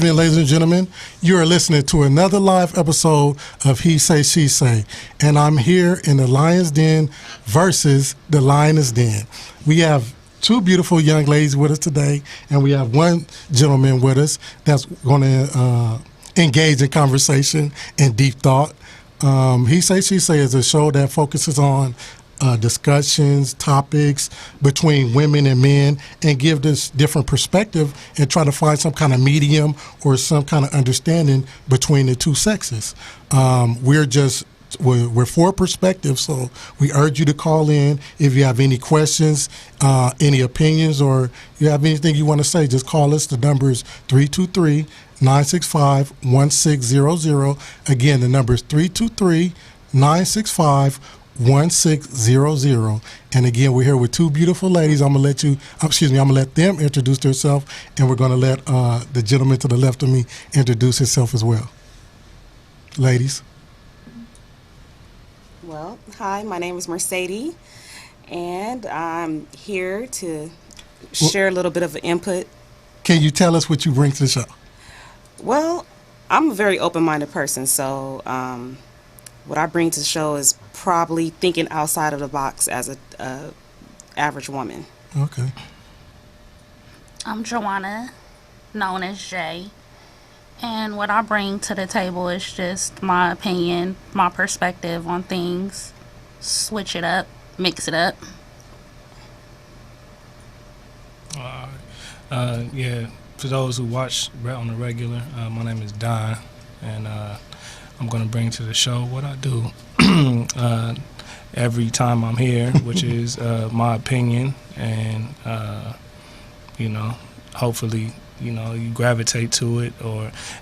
Ladies and gentlemen, you are listening to another live episode of He Say, She Say, and I'm here in the Lioness Den versus the Lioness Den. We have two beautiful young ladies with us today, and we have one gentleman with us that's going to engage in conversation and deep thought. He Say, She Say is a show that focuses on discussions, topics between women and men, and give this different perspective and try to find some kind of medium or some kind of understanding between the two sexes. We're for perspective, so we urge you to call in if you have any questions, any opinions, or you have anything you want to say. Just call us. The number is 323-965-1600. Again, the number is 323-965-1600. And again, we're here with two beautiful ladies. I'm gonna let them introduce themselves, and we're gonna let the gentleman to the left of me introduce himself as well. Ladies. Well, hi, my name is Mercedes, and I'm here to share a little bit of input. Can you tell us what you bring to the show? Well, I'm a very open-minded person, so what I bring to the show is probably thinking outside of the box as a average woman. Okay. I'm Joanna, known as Jay, and what I bring to the table is just my opinion, my perspective on things. Switch it up, mix it up. For those who watch on the regular, my name is Don, and I'm going to bring to the show what I do every time I'm here, which is my opinion, and hopefully you gravitate to it,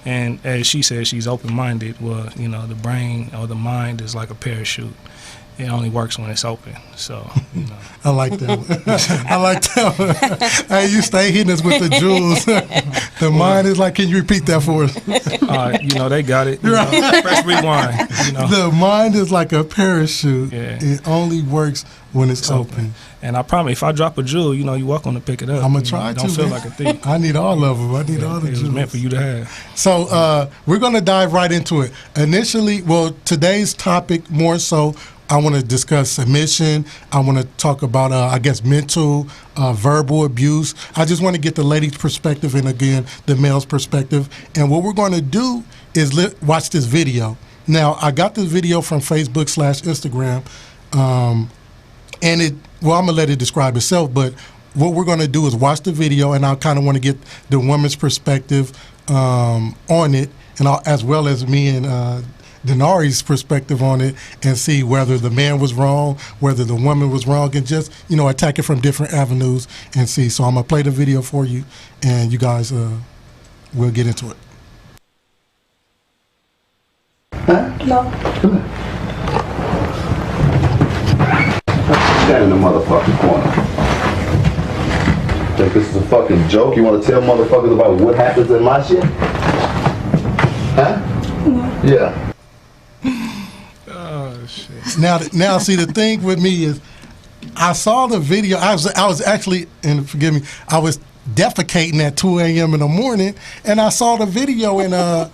and as she said, she's open-minded. Well, the brain or the mind is like a parachute. It only works when it's open. So, I like that one. I like that one. Hey, you stay hitting us with the jewels. The mind is like, can you repeat that for us? They got it. Press rewind. The mind is like a parachute. Yeah. It only works when it's open. And I promise, if I drop a jewel, you're welcome to pick it up. I'm going to try to. Don't feel like a thief. I need all of them. I need all the jewels. It was meant for you to have. So we're going to dive right into it. Initially, today's topic more so, I want to discuss submission. I want to talk about, mental, verbal abuse. I just want to get the ladies' perspective and, again, the male's perspective. And what we're going to do is watch this video. Now, I got this video from Facebook/Instagram, and I'm going to let it describe itself, but what we're going to do is watch the video, and I kind of want to get the woman's perspective on it, and as well as me and Denari's perspective on it, and see whether the man was wrong, whether the woman was wrong, and just, attack it from different avenues and see. So I'm going to play the video for you, and you guys will get into it. Huh? No. Come here. Stand in the motherfucking corner. Think this is a fucking joke? You want to tell motherfuckers about what happens in my shit? Huh? No. Yeah. Now, see, the thing with me is, I saw the video. I was actually, and forgive me, I was defecating at 2 a.m. in the morning, and I saw the video, and I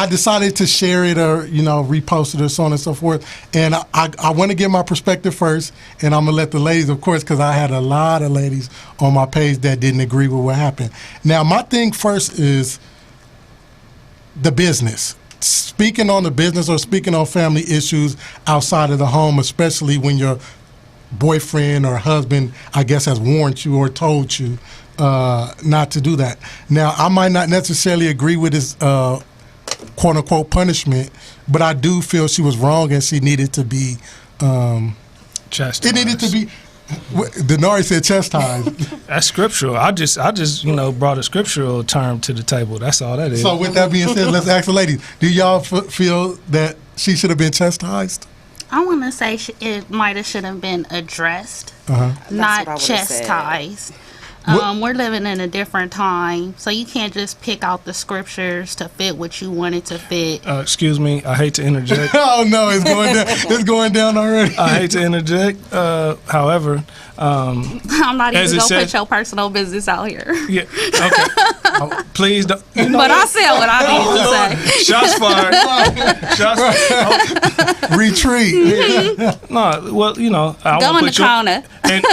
decided to share it or repost it or so on and so forth. And I want to get my perspective first, and I'm gonna let the ladies, of course, because I had a lot of ladies on my page that didn't agree with what happened. Now, my thing first is the business. Speaking on the business or speaking on family issues outside of the home, especially when your boyfriend or husband, I guess, has warned you or told you not to do that. Now, I might not necessarily agree with his quote-unquote punishment, but I do feel she was wrong and she needed to be chastised. It needed to be. Denari said chastised. That's scriptural. I just brought a scriptural term to the table. That's all that is. So with that being said, let's ask the ladies. Do y'all feel that she should have been chastised? I want to say it should have been addressed, Uh-huh. not chastised. We're living in a different time, so you can't just pick out the scriptures to fit what you want it to fit. Excuse me, I hate to interject. Oh no, it's going down. It's going down already. I hate to interject. However, I'm not As even it gonna said- put your personal business out here. yeah, okay. Please don't. You know But I what? said what I need to say. Shots fired. Shots fired. Retreat. No, well, you know, I Go won't in the put your, corner. and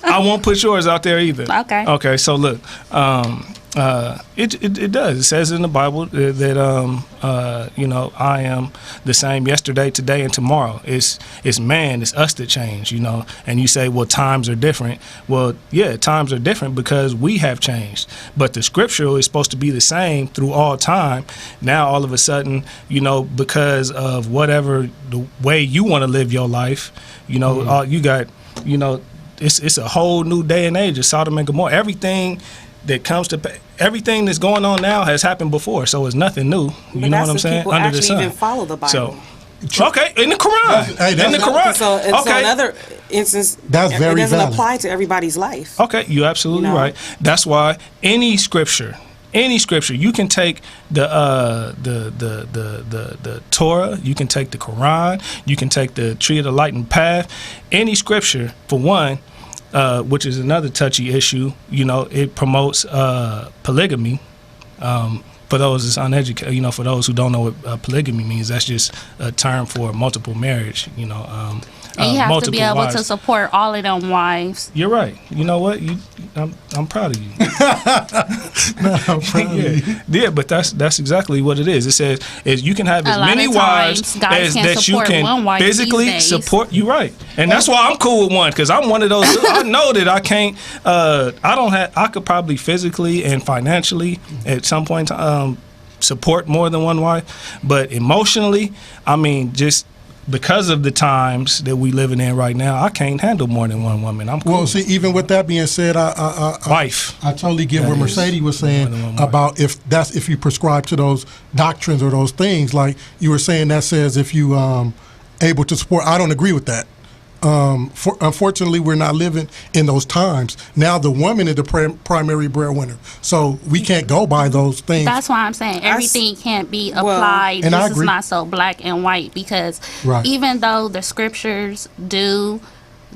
I won't put yours out there either. Okay. Okay. So look, it does. It says in the Bible that you know, I am the same yesterday, today, and tomorrow. It's man, it's us that change. You know, and you say, well, times are different. Well, yeah, times are different because we have changed. But the scripture is supposed to be the same through all time. Now, all of a sudden, you know, because of whatever the way you want to live your life, you know, you got, you know, it's a whole new day and age of Sodom and Gomorrah. Everything that comes to everything that's going on now has happened before, so it's nothing new. You But know that's what I'm if saying? people Under the actually sun. even follow the Bible. So, okay, in the Quran. In the Quran. So okay. another instance, That's it very doesn't valid. apply to everybody's life. Okay, you're absolutely You know? right. That's why any scripture, you can take the Torah, you can take the Quran, you can take the Tree of the Light and Path. Any scripture, for one, which is another touchy issue, you know, it promotes polygamy. For those that's uneducated, you know, for those who don't know what polygamy means, that's just a term for multiple marriage, you know. And you have to multiple be able wives. to support all of them wives. You're right. You know what? I'm proud of you. I'm proud of you. Yeah, but that's exactly what it is. It says is you can have A as lot many of wives times, guys as can't that you support can one wife physically these days. support. You're right, and that's why I'm cool with one because I'm one of those. I know that I can't. I could probably physically and financially at some point support more than one wife, but emotionally, I mean, just because of the times that we living in right now, I can't handle more than one woman. I'm cool. Well, see, even with that being said, Wife. I totally get That what is Mercedes was more saying than one wife. about if you prescribe to those doctrines or those things, like you were saying that says if you able to support. I don't agree with that. Unfortunately, we're not living in those times. Now the woman is the primary breadwinner, so we can't go by those things. That's why I'm saying everything can't be applied. And I This is agree. not so black and white because Right. even though the scriptures do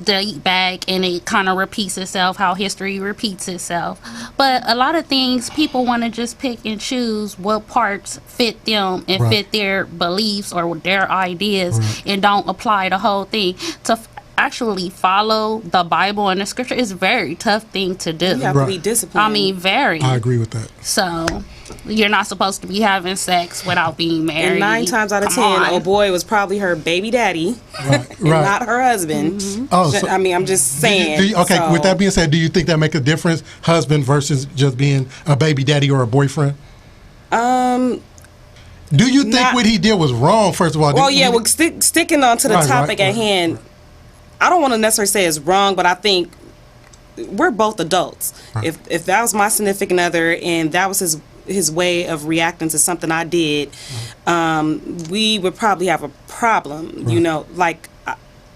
date back and it kind of repeats itself, how history repeats itself, but a lot of things people want to just pick and choose what parts fit them and Right. fit their beliefs or their ideas Right. and don't apply the whole thing. To actually follow the Bible and the scripture is a very tough thing to do. You have Right. to be disciplined. I mean, very. I agree with that. So you're not supposed to be having sex without being married. and 9 times out of 10, Come on. oh boy was probably her baby daddy Right, and right. not her husband. Oh, so- I mean, I'm just saying. Okay, so- with that being said, do you think that make a difference, husband versus just being a baby daddy or a boyfriend? Do you think not- what he did was wrong? First of all, Well, yeah, well, sticking on to the Right, topic right, at right. hand, I don't want to necessarily say it's wrong, but I think we're both adults. Right. If that was my significant other and that was his way of reacting to something I did, we would probably have a problem. You know, like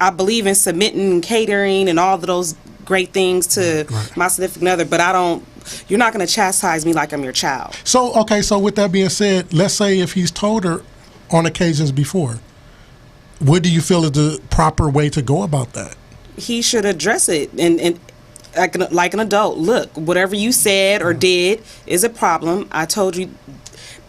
I believe in submitting and catering and all of those great things to Right. my significant other, but I don't. You're not going to chastise me like I'm your child. So, okay, so with that being said, let's say if he's told her on occasions before, what do you feel is the proper way to go about that? He should address it and like an adult. Look, whatever you said or did is a problem. I told you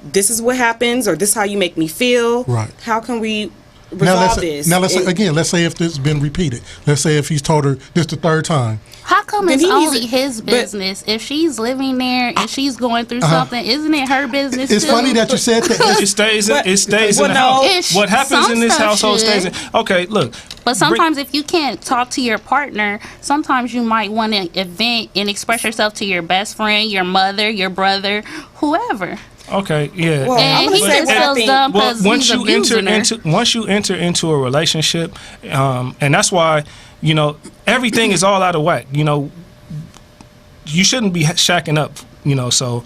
this is what happens or this is how you make me feel. Right. How can we Now resolve this? let's say And- again, let's say if this has been repeated. Let's say if he's told her this the third time. How come Then it's he needs only to- his but- business? If she's living there and she's going through something, isn't it her business It's too? funny that you said that. It stays. But- It stays well, in the no. house. What happens Some in this stuff household stays in. should. Okay, look. But sometimes if you can't talk to your partner, sometimes you might want to vent and express yourself to your best friend, your mother, your brother, whoever. Okay, yeah. Well, I'm And gonna he say just what I feels think. dumb Well, because he's abusing her. once you enter into a relationship, and that's why, you know, everything is all out of whack. You know, you shouldn't be shacking up. You know, so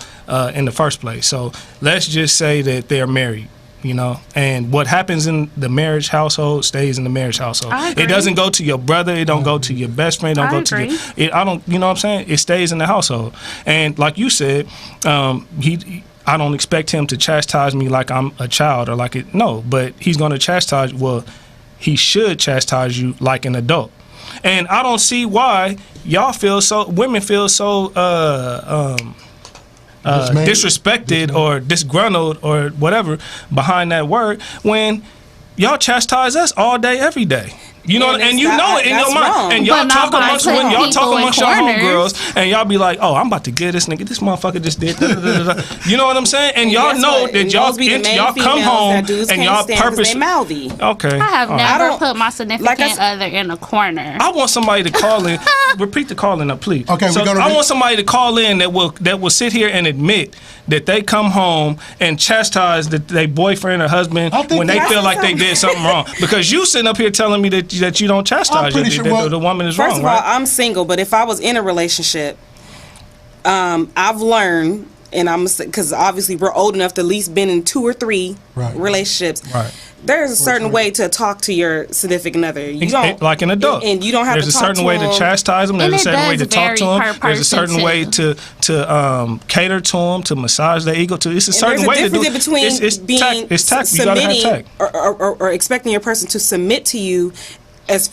in the first place. So let's just say that they're married. you know. And what happens in the marriage household stays in the marriage household. I agree. It doesn't go to your brother. It don't go to your best friend. It don't I go to agree. your. I don't. You know what I'm saying? It stays in the household. And like you said, I don't expect him to chastise me like I'm a child or like it. No, but he's going to chastise. Well, he should chastise you like an adult. And I don't see why women feel so disrespected or disgruntled or whatever behind that word when y'all chastise us all day, every day. You know, and you know it in your mind. Wrong. And y'all But not talk by amongst putting y'all talk people in amongst your corners. homegirls, and y'all be like, "Oh, I'm about to get this nigga. This motherfucker just did." Da, da, da, da, da. You know what I'm saying? And y'all guess know what? that And y'all those be the main y'all come females home that dudes and can't y'all stand 'cause purpose. they mouthy. Okay, I have all right. never don't- put my significant like I other in a corner. I want somebody to call in. Repeat the call in, please. Okay, so we're gonna I want somebody to call in that will sit here and admit that they come home and chastise their boyfriend or husband I think when they that's feel like they did something wrong. Because you sitting up here telling me that you don't chastise pretty that sure- the woman is First wrong, of all, right? I'm single, but if I was in a relationship, I've learned, and because obviously we're old enough to at least been in 2 or 3 Right. relationships. Right. There's a certain way to talk to your significant other. You don't Like an adult, and you don't have There's to a talk certain to way them. to chastise them. There's And a it certain way does to talk to vary them. per There's a person, certain way too. to cater to them, to massage their ego. It's a certain There's way a to do. difference between It's being tact. It's tact. You gotta have submitting tact. or expecting your person to submit to you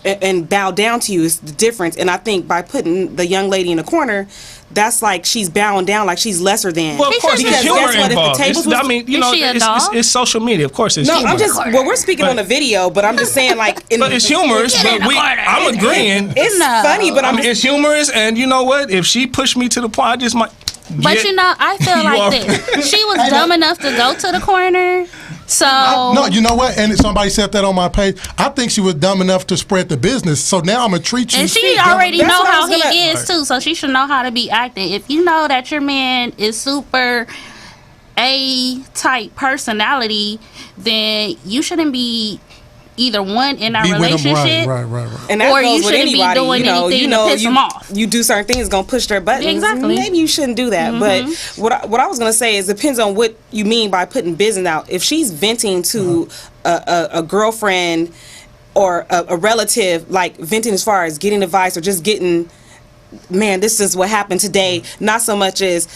and bow down to you is the difference. And I think by putting the young lady in a corner, that's like she's bowing down, like she's lesser than. Well, of course, Because there's humor guess what? If the involved. tables was- I mean, you Is know, she a dog? it's social media. Of course, it's No, humor. I'm just. Well, we're speaking But- on a video, but I'm just saying, like, But it's humorous. Get But in the corner. I'm agreeing. It's No. funny, but I I'm mean, just. it's humorous, and you know what? If she pushed me to the point, I just might. But get- you know, I feel You like are- this. She was dumb enough to go to the corner. So No, you know what? And somebody said that on my page. I think she was dumb enough to spread the business. So now I'm gonna treat you. and she already That's know what I how was gonna- he is too, so she should know how to be acting. If you know that your man is super A type personality, then you shouldn't be either one in a Be with him, relationship. right. And that Or goes you with shouldn't be anybody. doing anything to piss you, 'em off. You do certain things, gonna push their buttons. Exactly. Maybe you shouldn't do that. But what I was gonna say is, it depends on what you mean by putting business out. If she's venting to a girlfriend or a relative, like venting as far as getting advice or just getting, man, this is what happened today. Not so much as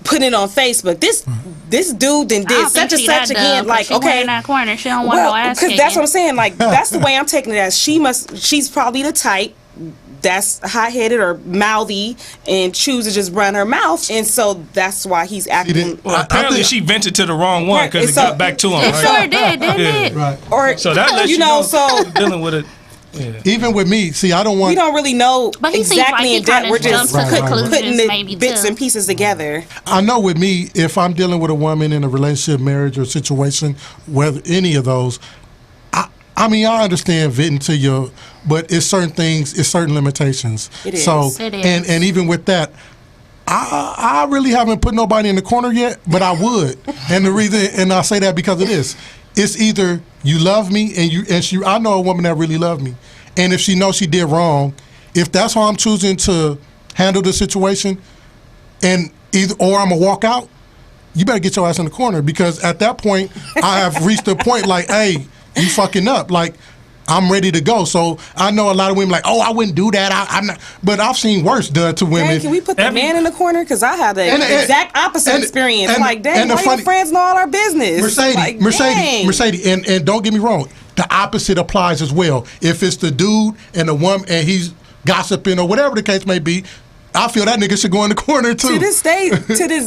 putting it on Facebook. This dude then I did don't such think and she such that again. dumb, 'cause Like, she okay, in that corner, she don't want no ass because that's what I'm kicking. saying. Like, that's the way I'm taking it as. She's probably the type that's hot-headed or mouthy and chooses to just run her mouth, and so that's why he's acting. didn't- Well, I apparently think- she vented to the wrong one because Right, it so- got back to him. It Right? sure did, didn't it? Right. Or So that lets you know, so dealing with it. Yeah. Even with me, see, I don't want. we don't really know But he seems exactly like he in depth. kinda We're just jumped to conclusions putting the maybe, bits too. and pieces together. I know with me, if I'm dealing with a woman in a relationship, marriage, or situation, whether any of those, I mean, I understand venting to you, but it's certain things, it's certain limitations. It is. So, It is. and even with that, I really haven't put nobody in the corner yet, but I would. And the reason, and I say that because of this, it's either you love me I know a woman that really loved me, and if she knows she did wrong, if that's how I'm choosing to handle the situation, and or I'm gonna walk out, you better get your ass in the corner, because at that point I have reached a point like, hey, you fucking up, like I'm ready to go. So I know a lot of women like, oh, I wouldn't do that. I'm not, but I've seen worse done to women. Dang, can we put the man in the corner? Because I had the And- exact opposite and- experience. and- Like, dang, and the why funny- your friends know all our business? Like, dang. Mercedes, and don't get me wrong, the opposite applies as well. If it's the dude and the woman and he's gossiping or whatever the case may be, I feel that nigga should go in the corner too. To this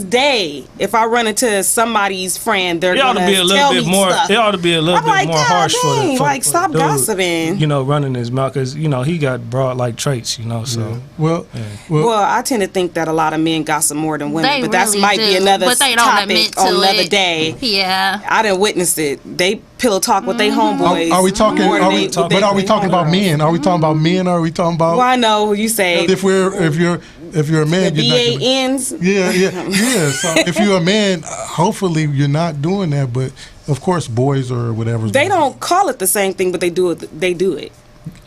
day, if I run into somebody's friend, they're It ought gonna to be a little tell bit me more. stuff. It ought to be a little I'm bit like, more God harsh dang, for like, the stop dude, gossiping. You know, running his mouth because you know he got broad like traits. You know, so Well, Well, I tend to think that a lot of men gossip more than women, They but that really might do, be another but they don't topic admit on to another it. day. Yeah. I didn't witness it. They pillow talk with their homeboys. are we talking? more than Are they- we, with but they- are we they talking about homegirls. men? Are we talking about men? Or are we talking about? Well, I know you say if you're a man, the you're not gonna- BANs. Yeah. So if you're a man, hopefully you're not doing that. But of course, boys or whatever. They don't call it the same thing, but they do it. They do it.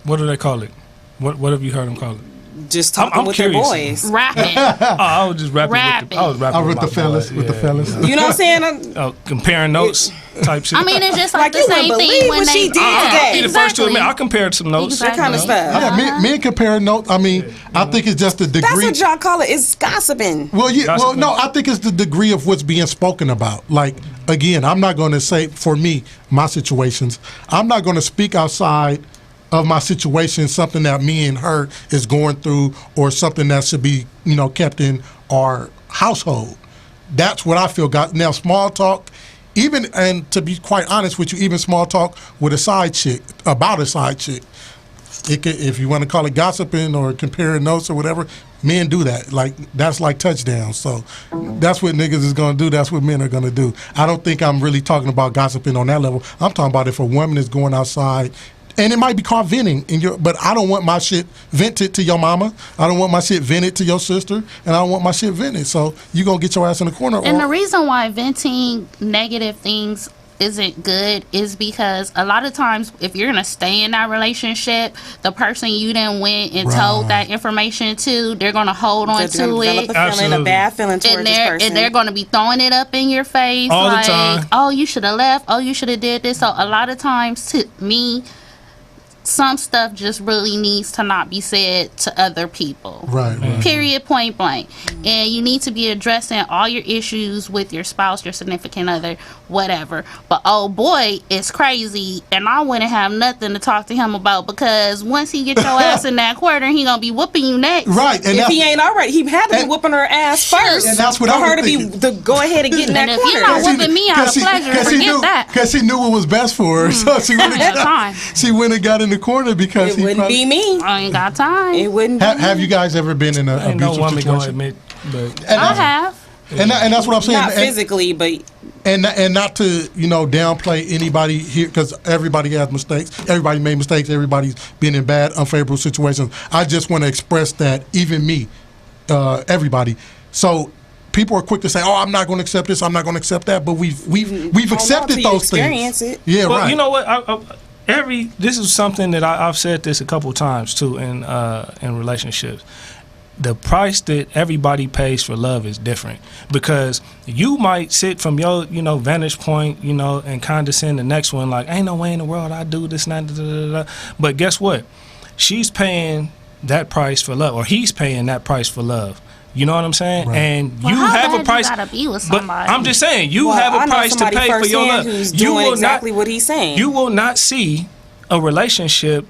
what do they call it? What have you heard them call it? Just talking I'm with their curious. boys. Rapping. Oh, I was just rapping. Rapping. I was rapping with my the fellas. boys, With the yeah, fellas. you know. You know what I'm saying? Comparing notes. type shit. I mean, it's just like, Like, you the same wouldn't thing believe when what they she did today. I'll be the first to admit, I compared some notes. Exactly. That kind of stuff. Yeah, men compare notes. I mean, I think it's just the That's degree. what y'all call it. It's gossiping. Well, yeah, well, Gossiping. no, I think it's the degree of what's being spoken about. Like, again, I'm not going to say, for me, my situations, I'm not going to speak outside of my situation, something that me and her is going through, or something that should be, kept in our household. That's what I feel. Now, small talk, even, and to be quite honest with you, even small talk with a side chick, about a side chick, if you want to call it gossiping or comparing notes or whatever, men do that. Like, that's like touchdowns. So that's what niggas is going to do. That's what men are going to do. I don't think I'm really talking about gossiping on that level. I'm talking about if a woman is going outside, and it might be called venting, but I don't want my shit vented to your mama. I don't want my shit vented to your sister, and I don't want my shit vented. So you going to get your ass in the corner. And the reason why venting negative things isn't good is because a lot of times if you're gonna stay in that relationship, the person you then went and told that information to, they're gonna hold on to develop it. a feeling, a bad feeling towards this person. And they're going to be throwing it up in your face All the like, time. oh, you should have left. Oh, you should have did this. So a lot of times, to me, some stuff just really needs to not be said to other people. Right. Period, point blank. And you need to be addressing all your issues with your spouse, your significant other, whatever. But oh boy, it's crazy, and I wouldn't have nothing to talk to him about, because once he get your ass in that corner, he gonna be whooping you next. Right. And if that's, he ain't already, he had to be and- whooping her ass first. And that's what for I was her to thinking. to go ahead and get in that And if you're corner. not whooping me out of pleasure, forget that. Because she knew what was best for her. So she went ain't got time. she went and got in the corner because It wouldn't be me. I ain't got time. It wouldn't be Have you guys ever been in an Ain't no abusive woman gonna situation? admit, but I have. And that's what I'm saying. not physically, but And not to downplay anybody here, because everybody has mistakes. Everybody made mistakes. Everybody's been in bad, unfavorable situations. I just want to express that, even me, everybody. So people are quick to say, "Oh, I'm not going to accept this. I'm not going to accept that." But we've accepted till you those experience things. it. Yeah, well, right. you know what? This is something that I've said this a couple times too in relationships. The price that everybody pays for love is different, because you might sit from your vantage point and condescend the next one like, ain't no way in the world I do this and that, da, da, da, da. But guess what? She's paying that price for love, or he's paying that price for love. You know what I'm saying? Right. And Well, you how have a bad price. you gotta be with But somebody? I'm just saying, you Well, have I a know price to somebody pay for your firsthand love. who's You doing will exactly not. what he's saying. You will not see a relationship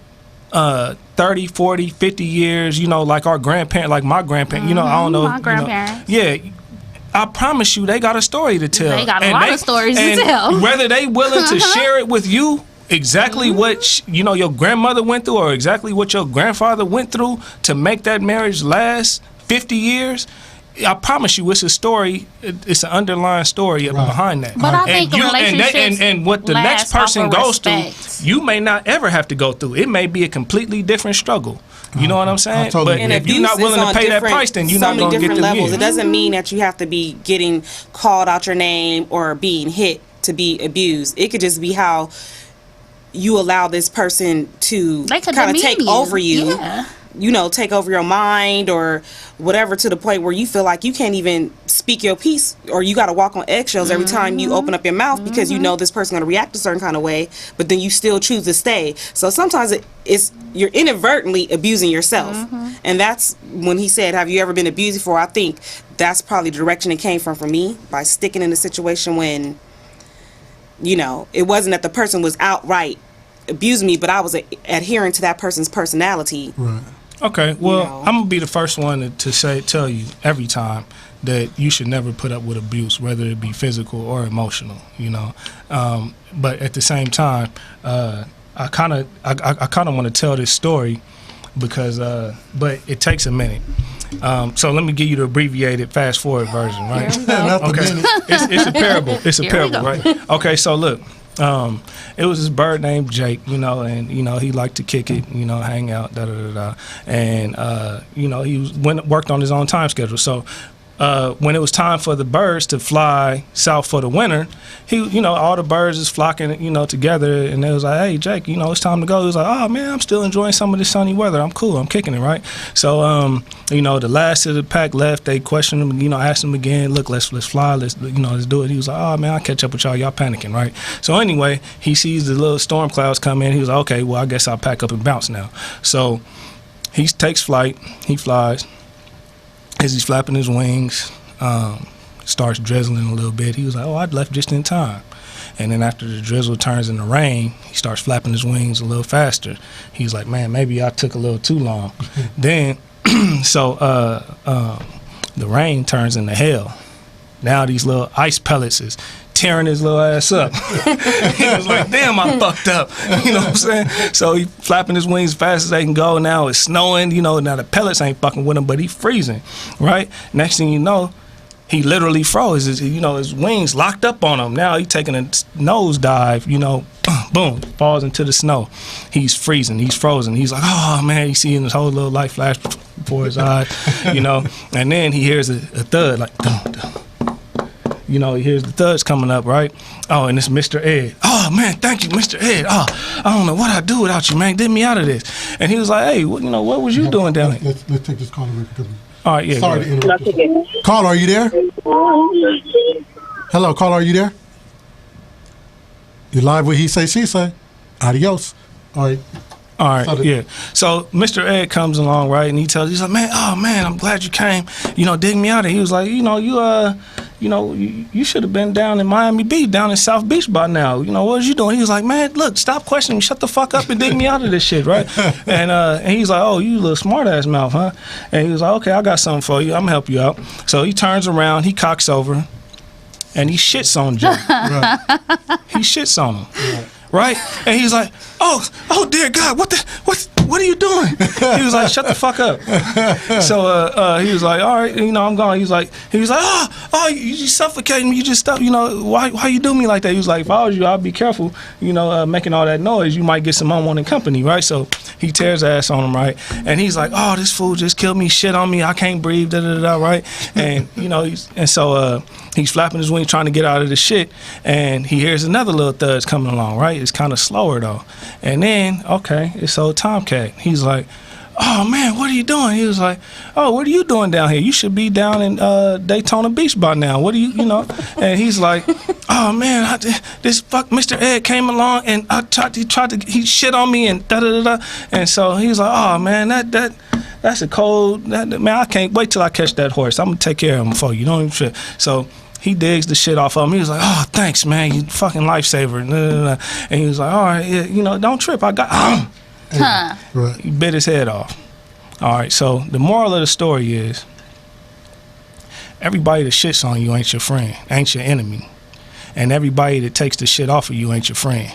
30, 40, 50 years, like our grandparent, like my grandparent, I don't know. My grandparents. Yeah. I promise you, they got a story to tell. They got a And lot of stories to and tell. Whether they willing to share it with you, exactly what your grandmother went through, or exactly what your grandfather went through to make that marriage last 50 years, I promise you, it's a story. It's an underlying story behind that. But I think relationships and what the last next person off of goes respect. through, you may not ever have to go through. It may be a completely different struggle. You know what I'm saying? totally But agree. if you're not willing to pay that price, then you're not going to get different the levels. view. It doesn't mean that you have to be getting called out your name or being hit to be abused. It could just be how you allow this person to They could kind of demean take you. over you. Yeah. Take over your mind or whatever, to the point where you feel like you can't even speak your piece, or you got to walk on eggshells every time you open up your mouth, because this person's going to react a certain kind of way, but then you still choose to stay. So sometimes it's you're inadvertently abusing yourself. And that's when he said, have you ever been abused before? I think that's probably the direction it came from for me, by sticking in a situation when it wasn't that the person was outright abusing me, but I was adhering to that person's personality. Right. Okay, well, I'm gonna be the first one to tell you every time that you should never put up with abuse, whether it be physical or emotional. But at the same time, I kind of want to tell this story because, but it takes a minute. So let me give you the abbreviated fast forward version, right? Okay, it's a parable. It's a Here we parable, go. right? Okay, so look. It was this bird named Jake, and he liked to kick it, hang out, and he worked on his own time schedule. So when it was time for the birds to fly south for the winter, all the birds is flocking, together, and they was like, hey, Jake, it's time to go. He was like, oh man, I'm still enjoying some of this sunny weather. I'm cool. I'm kicking it, right? So, the last of the pack left. They questioned him, asked him again, look, let's fly, let's do it. He was like, oh man, I'll catch up with y'all. Y'all panicking, right? So anyway, he sees the little storm clouds come in. He was like, okay, well, I guess I'll pack up and bounce now. So he takes flight. He flies. As he's flapping his wings, starts drizzling a little bit. He was like, oh, I'd left just in time. And then after the drizzle turns into rain, he starts flapping his wings a little faster. He's like, man, maybe I took a little too long. Then, the rain turns into hail. Now these little ice pellets is tearing his little ass up. He was like, damn, I fucked up. You know what I'm saying? So he flapping his wings as fast as they can go. Now it's snowing. Now the pellets ain't fucking with him, but he freezing, right? Next thing you know, he literally froze. His wings locked up on him. Now he taking a nosedive, boom, falls into the snow. He's freezing. He's frozen. He's like, oh, man, he's seeing his whole little life flash before his eyes, And then he hears a thud, like, dum, dum. He hears the thuds coming up, right? Oh, and it's Mr. Ed. Oh, man, thank you, Mr. Ed. Oh, I don't know what I'd do without you, man. Get me out of this. And he was like, hey, what was you doing down here? Let's take this call away because all right, yeah. Sorry to interrupt. Caller, are you there? Hello, caller, are you there? You're live with He Say, She Say. Adios. All right. All right, yeah. So Mr. Ed comes along, right, and he's like, man, oh man, I'm glad you came. Dig me out of here. He was like, you should have been down in Miami Beach, down in South Beach by now. What was you doing? He was like, man, look, stop questioning me. Shut the fuck up and dig me out of this shit, right? And he's like, oh, you little smart ass mouth, huh? And he was like, okay, I got something for you. I'm gonna help you out. So he turns around, he cocks over, and he shits on Jay. Right. He shits on him. Right. Right? And he's like, oh dear God, what are you doing? He was like, shut the fuck up. So he was like, all right, I'm gone. He was like, oh, you suffocating me. You just stop, why you do me like that? He was like, if I was you, I'd be careful, making all that noise. You might get some unwanted company, right? So he tears ass on him, right? And he's like, oh, this fool just killed me, shit on me, I can't breathe, da-da-da-da, right? And, he's flapping his wings trying to get out of the shit, and he hears another little thuds coming along, right? It's kind of slower, though. And then, okay, it's old Tomcat. He's like, oh, man, what are you doing? He was like, oh, what are you doing down here? You should be down in Daytona Beach by now. What do you And he's like, oh, man, this fuck Mr. Ed came along, and he shit on me, and da-da-da-da. And so he's like, oh, man, that's a cold, man, I can't wait till I catch that horse. I'm going to take care of him for you. Don't even trip. So he digs the shit off of him. He was like, oh, thanks, man. You fucking lifesaver. And he was like, all right, yeah, don't trip. I got Right. He bit his head off. All right, so the moral of the story is everybody that shits on you ain't your friend, ain't your enemy. And everybody that takes the shit off of you ain't your friend.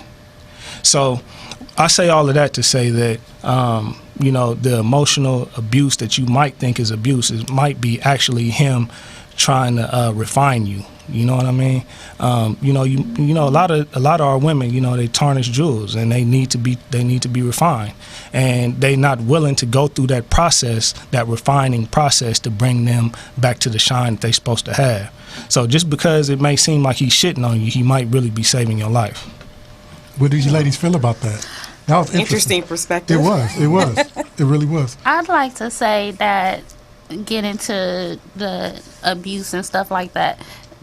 So I say all of that to say that, the emotional abuse that you might think is abuse might be actually him trying to refine you. You know what I mean? A lot of our women, they tarnish jewels, and they need to be refined, and they not willing to go through that process, that refining process, to bring them back to the shine that they supposed to have. So just because it may seem like he's shitting on you, he might really be saving your life. What did you ladies feel about that? That was interesting perspective. It was. It really was. I'd like to say that get into the abuse and stuff like that.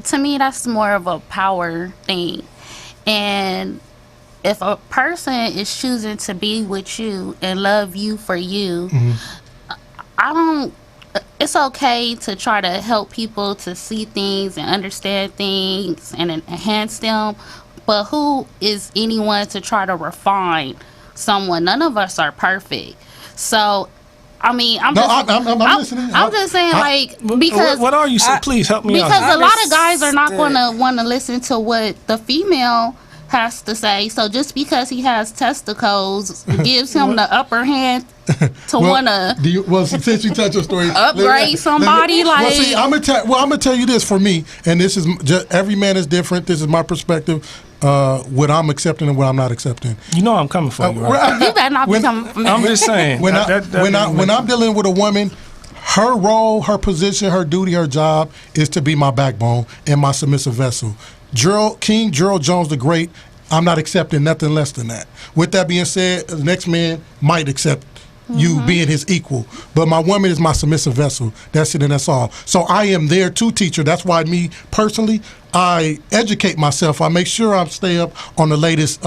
To me, that's more of a power thing. And if a person is choosing to be with you and love you for you, it's okay to try to help people to see things and understand things and enhance them. But who is anyone to try to refine someone? None of us are perfect. So, I mean, I'm listening. I'm just saying, because what are you saying? Please help me out. Because a lot of guys are not going to want to listen to what the female has to say. So just because he has testicles gives him the upper hand to want to. Since you touched your story, upgrade somebody. I'm gonna tell you this for me, and this is just, every man is different. This is my perspective. What I'm accepting and what I'm not accepting. You know I'm coming for you, right? You better not be coming for me. I'm just saying. When I'm dealing with a woman, her role, her position, her duty, her job is to be my backbone and my submissive vessel. King Gerald Jones the Great, I'm not accepting nothing less than that. With that being said, the next man might accept you being his equal, but my woman is my submissive vessel. That's it, and that's all. So I am there to teach her. That's why me personally, I educate myself. I make sure I stay up on the latest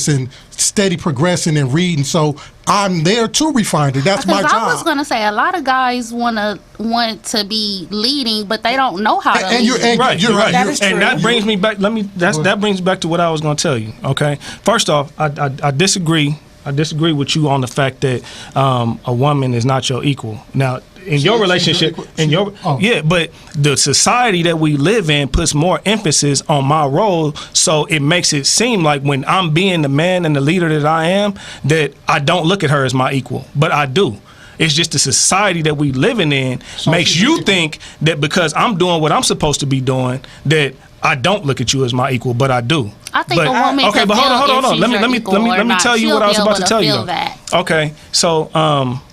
and steady progressing and reading. So I'm there to refine it. That's my job. I was gonna say a lot of guys want to be leading, but they don't know how to lead. You're right. That is true. And that brings me back. That brings me back to what I was going to tell you. Okay. First off, I disagree. I disagree with you on the fact that a woman is not your equal. Now, in your relationship, but the society that we live in puts more emphasis on my role, so it makes it seem like when I'm being the man and the leader that I am, that I don't look at her as my equal, but I do. It's just the society that we living in makes you think that because I'm doing what I'm supposed to be doing, that I don't look at you as my equal, but I do. I think a woman okay, but hold on. Let me tell you what I was about to tell you. Okay, so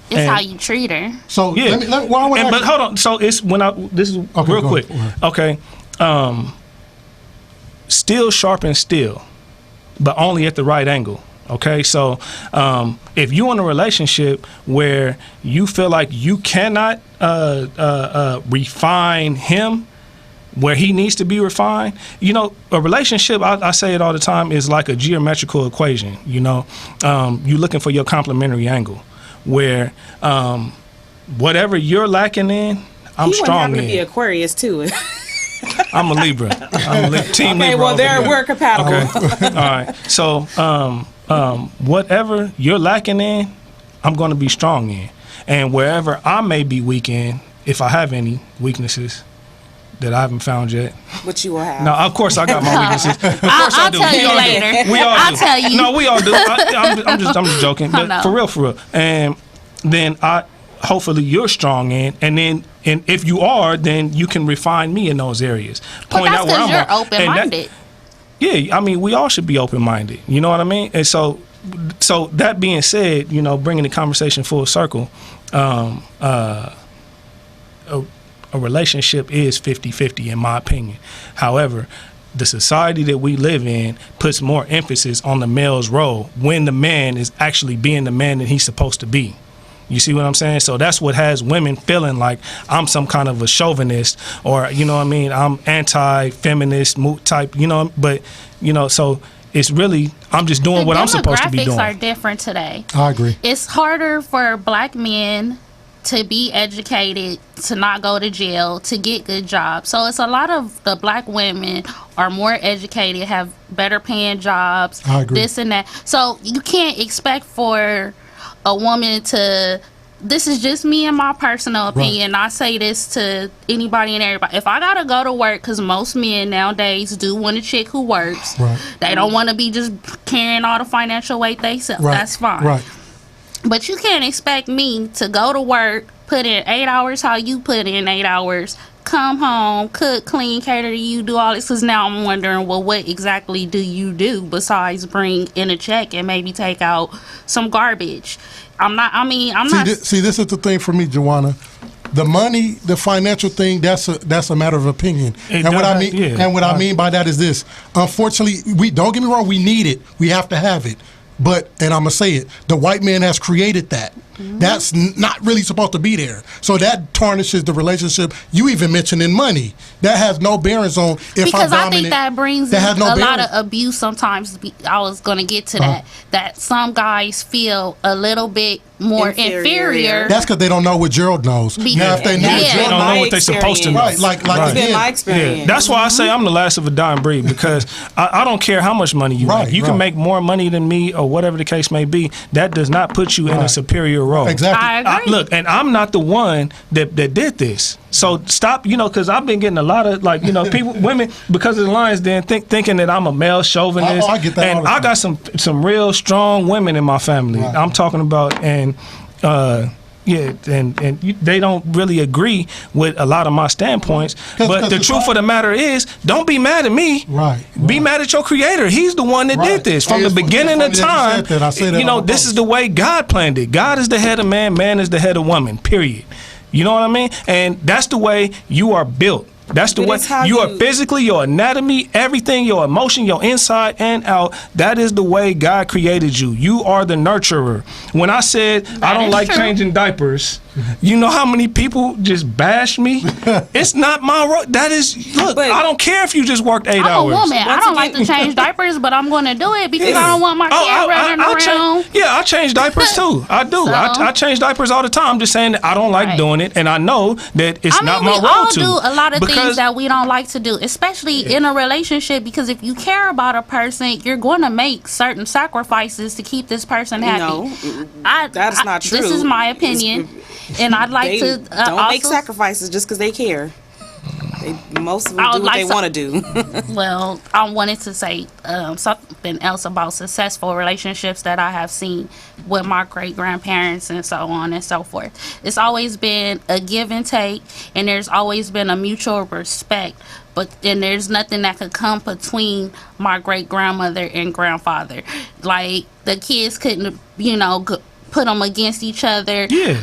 it's how you treat her. So yeah, but hold on. So it's this is okay, real quick. Okay, steel sharpens steel, but only at the right angle. Okay, so if you're in a relationship where you feel like you cannot refine him where he needs to be refined, you know, a relationship, I say it all the time, is like a geometrical equation. You know, you're looking for your complementary angle, where whatever you're lacking in, I'm strong in. You be Aquarius too. I'm a Libra. Team Libra. Okay, well, we're compatible. Okay. All right. So, whatever you're lacking in, I'm going to be strong in. And wherever I may be weak in, if I have any weaknesses that I haven't found yet. What you will have. No, of course I got my weaknesses. Of course I'll tell you later. We all do. I'll tell you. No, we all do. I'm just joking. But for real. And then hopefully you're strong in, and if you are, then you can refine me in those areas. Point out where I'm you're open-minded. Yeah, I mean, we all should be open-minded. You know what I mean? And so that being said, you know, bringing the conversation full circle, a relationship is 50-50 in my opinion. However, the society that we live in puts more emphasis on the male's role when the man is actually being the man that he's supposed to be. You see what I'm saying? So that's what has women feeling like I'm some kind of a chauvinist, or, you know what I mean, I'm anti-feminist type, you know, but, you know, so it's really, I'm just doing what I'm supposed to be doing. The demographics are different today. I agree. It's harder for black men to be educated, to not go to jail, to get good jobs. So it's a lot of the black women are more educated, have better paying jobs, I agree. This and that. So you can't expect for a woman to, this is just me and my personal opinion. Right. I say this to anybody and everybody. If I gotta go to work, because most men nowadays do want a chick who works. Right. They don't want to be just carrying all the financial weight themselves. Right. That's fine. Right. But you can't expect me to go to work, put in 8 hours how you put in 8 hours, come home, cook, clean, cater to you, do all this. Because now I'm wondering, well, what exactly do you do besides bring in a check and maybe take out some garbage? See, this is the thing for me, Joanna. The money, the financial thing, that's a matter of opinion. What I mean by that is this. Unfortunately, we don't get me wrong, we need it. We have to have it. But, and I'm going to say it, the white man has created that. Mm-hmm. That's not really supposed to be there. So that tarnishes the relationship. You even mentioned in money. That has no bearings on if because I'm dominant. I think that brings in a lot of abuse sometimes. I was going to get to that. That some guys feel a little bit more inferior. That's because they don't know what Gerald knows. Now, if they knew what Gerald don't know what they're supposed to know. Right, like it's been my experience. Yeah. That's why I say I'm the last of a dying breed, because I don't care how much money you make. You can make more money than me or whatever the case may be. That does not put you in a superior role. Exactly. I agree. Look, and I'm not the one that did this. So stop, because I've been getting a lot of people, women, because of the Lioness Den, thinking that I'm a male chauvinist. I get that. And I got some real strong women in my family. Right. I'm talking about, and Yeah, and they don't really agree with a lot of my standpoints. But the truth of the matter is, don't be mad at me. Right. Be mad at your creator. He's the one that did this. From the beginning of time, this is the way God planned it. God is the head of man, man is the head of woman, period. You know what I mean? And that's the way you are built. That's the way you are physically, your anatomy, everything, your emotion, your inside and out. That is the way God created you. You are the nurturer. When I said I don't like changing diapers, you know how many people just bash me? It's not my role. That is, look, I don't care if you just worked 8 hours. I'm a woman. I don't like to change diapers, but I'm going to do it because I don't want my kid running around. I change diapers too. I do. So, I change diapers all the time. I'm just saying that I don't like doing it, and I know that it's not my role to. We all do a lot of things that we don't like to do, especially in a relationship, because if you care about a person, you're going to make certain sacrifices to keep this person happy. No, that's not true. This is my opinion. And I'd like to don't make sacrifices just because they care. Most of them do what they want to do. Well, I wanted to say something else about successful relationships that I have seen with my great grandparents and so on and so forth. It's always been a give and take, and there's always been a mutual respect. But then there's nothing that could come between my great grandmother and grandfather. Like the kids couldn't, put them against each other. Yeah.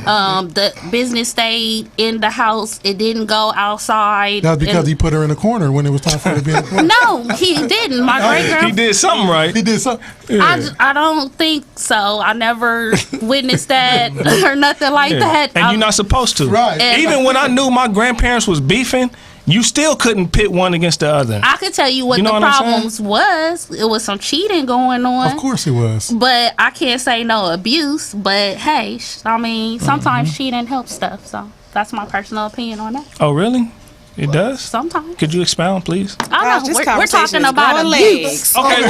The business stayed in the house. It didn't go outside. That's because he put her in a corner when it was time for her to be in the corner. No, he didn't. My great grandfather. He did something right. He did something. Yeah. I don't think so. I never witnessed that or nothing like that. And you're not supposed to. Right. Even when I knew my grandparents was beefing, you still couldn't pit one against the other. I could tell you what the problems was. It was some cheating going on. Of course it was. But I can't say no abuse. But hey, I mean, sometimes cheating helps stuff. So that's my personal opinion on that. Oh, really? It does? Sometimes. Could you expound, please? I know. We're talking about abuse. Okay.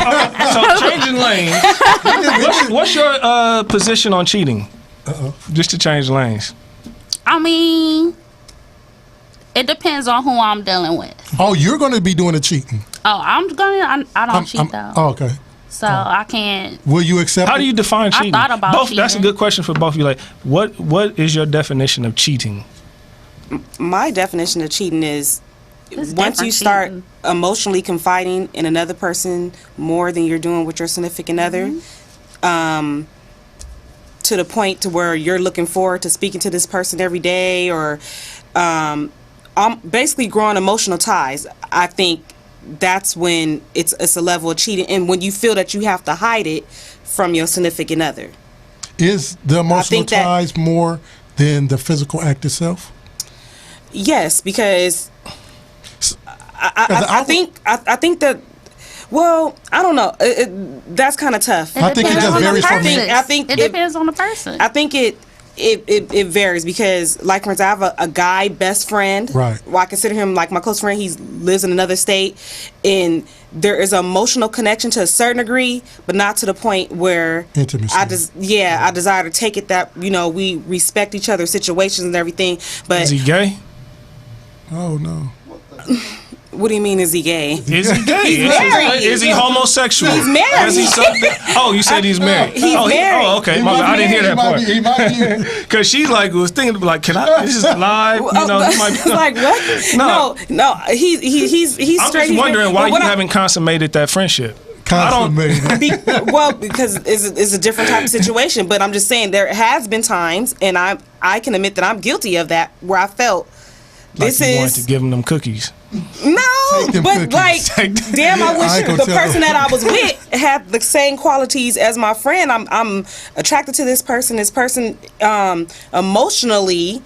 So changing lanes. What's your position on cheating? Just to change lanes. I mean, it depends on who I'm dealing with. Oh, you're going to be doing the cheating. Oh, I don't cheat though. Oh, okay. So I can't. Will you accept? How do you define cheating? I thought about cheating. That's a good question for both of you. Like, what is your definition of cheating? My definition of cheating is It's once you different start cheating. emotionally confiding in another person more than you're doing with your significant other, to the point to where you're looking forward to speaking to this person every day, or basically growing emotional ties. I think that's when it's a level of cheating, and when you feel that you have to hide it from your significant other. Is the emotional ties more than the physical act itself? Yes, because I think that. Well, I don't know. That's kind of tough. I think it just varies from man. I think it depends on the person. I think it varies because, like, for instance, I have a guy best friend. Right. Well, I consider him like my close friend. He lives in another state, and there is an emotional connection to a certain degree, but not to the point where intimacy. I desire to take it that we respect each other's situations and everything. But is he gay? Oh no. What do you mean? Is he gay? Is he gay? He's married. Is he homosexual? He's married. Has he something? Oh, you said he's married. He's married. Okay. I didn't hear that part. He might be. Because she was thinking like, can I? This is live. This might be, like what? No. He's I'm straight. just wondering why you haven't consummated that friendship. Because it's a different type of situation. But I'm just saying there has been times, and I can admit that I'm guilty of that, where I felt like you wanted to give him them cookies. No, but like, damn, I wish the person that I was with had the same qualities as my friend. I'm attracted to this person. This person, emotionally,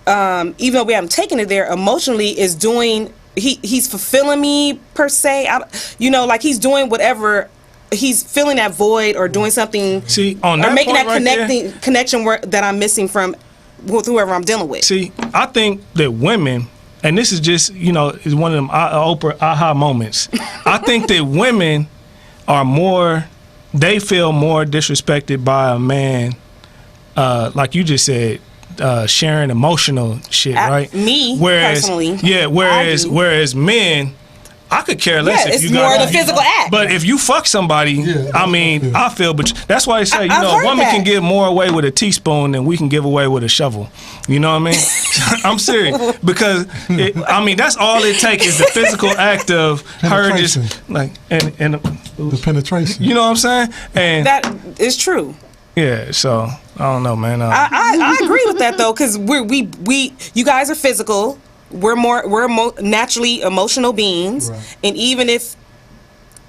even though we haven't taken it there, emotionally is doing. He's fulfilling me per se. Like he's doing whatever. He's filling that void or doing something. See, on that or making point that connection that I'm missing from whoever I'm dealing with. See, I think that women. And this is just, is one of them aha moments. I think that women they feel more disrespected by a man, like you just said, sharing emotional shit, right? Me, personally. Yeah, whereas men, I could care less if it's you more got the physical act. But if you fuck somebody, I mean, I feel. But that's why they say, I've a heard woman that. can give more away with a teaspoon than we can give away with a shovel. You know what I mean? I'm serious because that's all it takes is the physical act of her just like and the penetration. You know what I'm saying? And that is true. yeah. So I don't know, man. I agree with that though, because you guys are physical. We're naturally emotional beings, Right. and even if,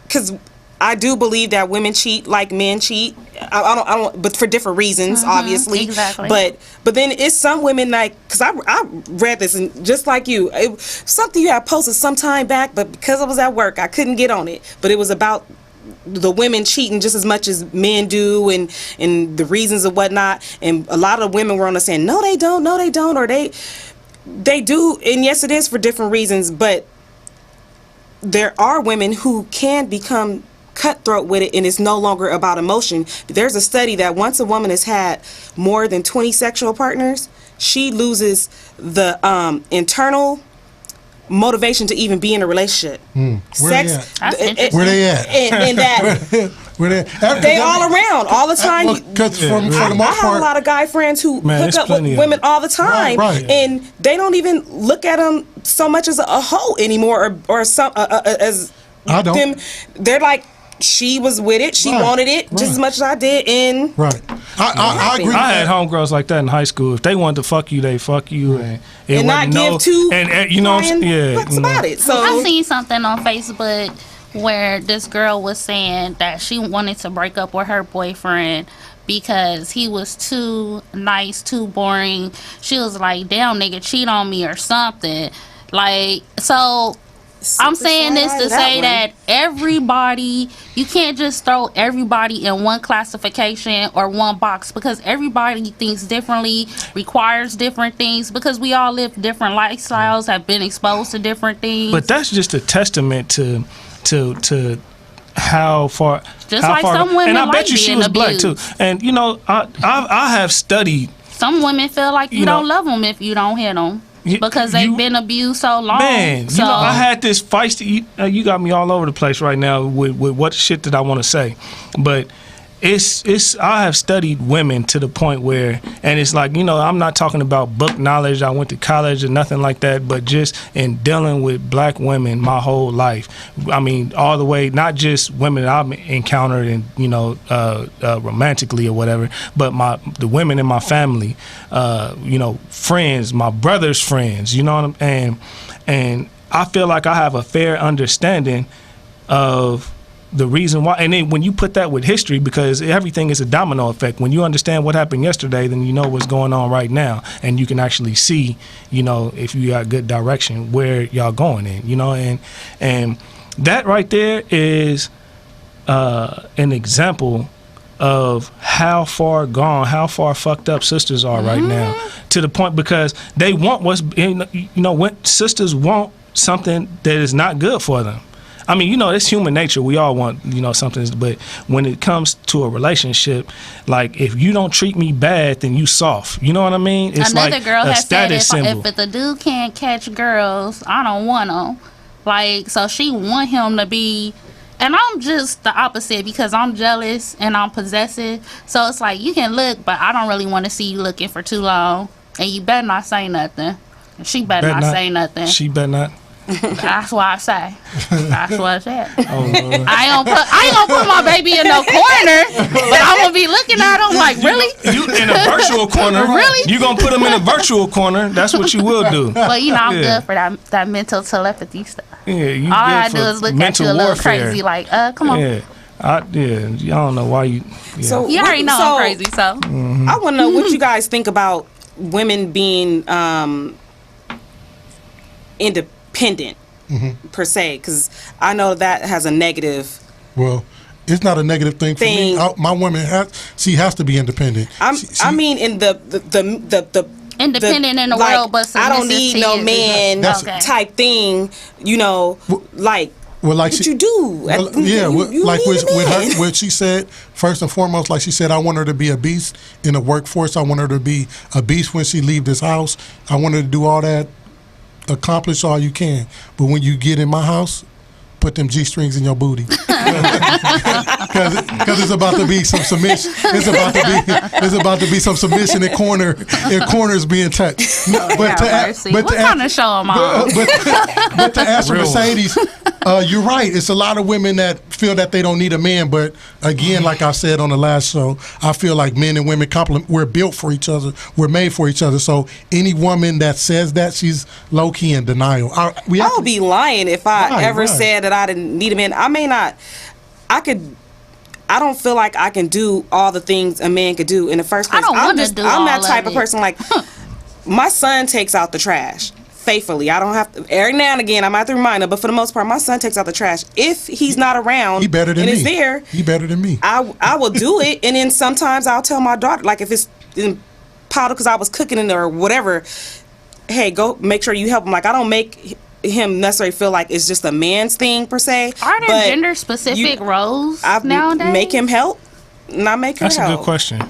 because I do believe that women cheat like men cheat. I don't, but for different reasons, obviously. Exactly. But then it's some women like, because I read this and just like you, something you had posted some time back, but because I was at work, I couldn't get on it. But it was about the women cheating just as much as men do, and the reasons and whatnot. And a lot of women were on the saying, no, they don't, or they do, and yes, it is for different reasons, but there are women who can become cutthroat with it, and it's no longer about emotion. There's a study that once a woman has had more than 20 sexual partners, she loses the internal motivation to even be in a relationship. Where Sex, they at? That's interesting. Where they at? and that Where they at? they all around all the time. Because for the I most have a lot part, of guy friends who Man, hook there's up with plenty of women them. all the time, Right. and they don't even look at them so much as a hoe anymore, or some as I don't. them. They're like, she was with it, she Right, wanted it just as right. much as I did, and right. I agree with I had that. homegirls like that in high school. If they wanted to fuck you, they fuck you, and it and not wasn't give two and you know, flying fucks you know. about it. I So seen something on Facebook where this girl was saying that she wanted to break up with her boyfriend because he was too nice, too boring. She was like, damn, nigga, cheat on me or something. Like, so I'm saying this to say that everybody, you can't just throw everybody in one classification or one box, because everybody thinks differently, requires different things, because we all live different lifestyles, have been exposed to different things. But that's just a testament to how far. Just how like far, some women and I like bet you she being was black too. abused. And you know, I have studied. Some women feel like you, You know- don't love them if you don't hit them. You- Because they've you- been abused so long. Man, so you know, I had this feisty. You got me all over the place right now with what shit that I want to say, but it's. I have studied women to the point where, and it's like, you know, I'm not talking about book knowledge. I went to college or nothing like that, but just in dealing with black women my whole life. I mean, all the way, not just women that I've encountered and romantically or whatever, but the women in my family, friends, my brother's friends. You know what and I feel like I have a fair understanding of the reason why. And then when you put that with history, because everything is a domino effect. When you understand what happened yesterday, then you know what's going on right now, and you can actually see, you know, if you got good direction where y'all going in, you know, and that right there is an example of how far gone, how far fucked up sisters are right now, to the point because they want when sisters want something that is not good for them. I mean, you know, it's human nature. We all want, you know, something. But when it comes to a relationship, like, if you don't treat me bad, then you soft. You know what I mean? It's another like girl a has said, status symbol. if the dude can't catch girls, I don't want them. Like, so she want him to be, and I'm just the opposite because I'm jealous and I'm possessive. So it's like, you can look, but I don't really want to see you looking for too long. And you better not say nothing. She better not say nothing. She better not. That's what I say. That's what I said. Oh, Lord. I ain't gonna put my baby in no corner, but I'm gonna be looking at him like, really? You in a virtual corner. Really? You gonna put them in a virtual corner. That's what you will do. But you know, I'm Yeah. good for that mental telepathy stuff. Yeah, you All I good do for is look at mental you a little warfare. crazy, like, come on. Yeah. I don't know why you. Yeah. So You already know I'm crazy, so. I want to know what you guys think about women being independent per se, because I know that has a negative. Well, it's not a negative thing for me. My woman she has to be independent. I mean, in the Independent in the like, world, but I don't submissive need to no you. man Okay. type thing. You know, like. Well, like what you do? Well, yeah, you like need a with man. her, what she said, first and foremost, like she said, I want her to be a beast in the workforce. I want her to be a beast when she leave this house. I want her to do all that, accomplish all you can. But when you get in my house, put them G-strings in your booty. Because it's about to be some submission. It's about to be some submission and corners being touched. What kind of show am I? But to answer Real. Mercedes, you're right. It's a lot of women that feel that they don't need a man. But again, like I said on the last show, I feel like men and women complement. We're built for each other. We're made for each other. So any woman that says that, she's low key in denial. I would be lying if I ever said that I didn't need a man. I may not. I don't feel like I can do all the things a man could do in the first place. I don't want to do all I'm that type of of person. Like, my son takes out the trash faithfully. I don't have to. Every now and again, I might have to remind him, but for the most part, my son takes out the trash. If he's not around, He better than and me. it's there, He better than me. I will do it. And then sometimes I'll tell my daughter, like if it's in powder because I was cooking in there or whatever, hey, go make sure you help him. Like, I don't make him necessarily feel like it's just a man's thing per se. Are there but gender specific roles I nowadays? make him help, not make her That's help. a good question.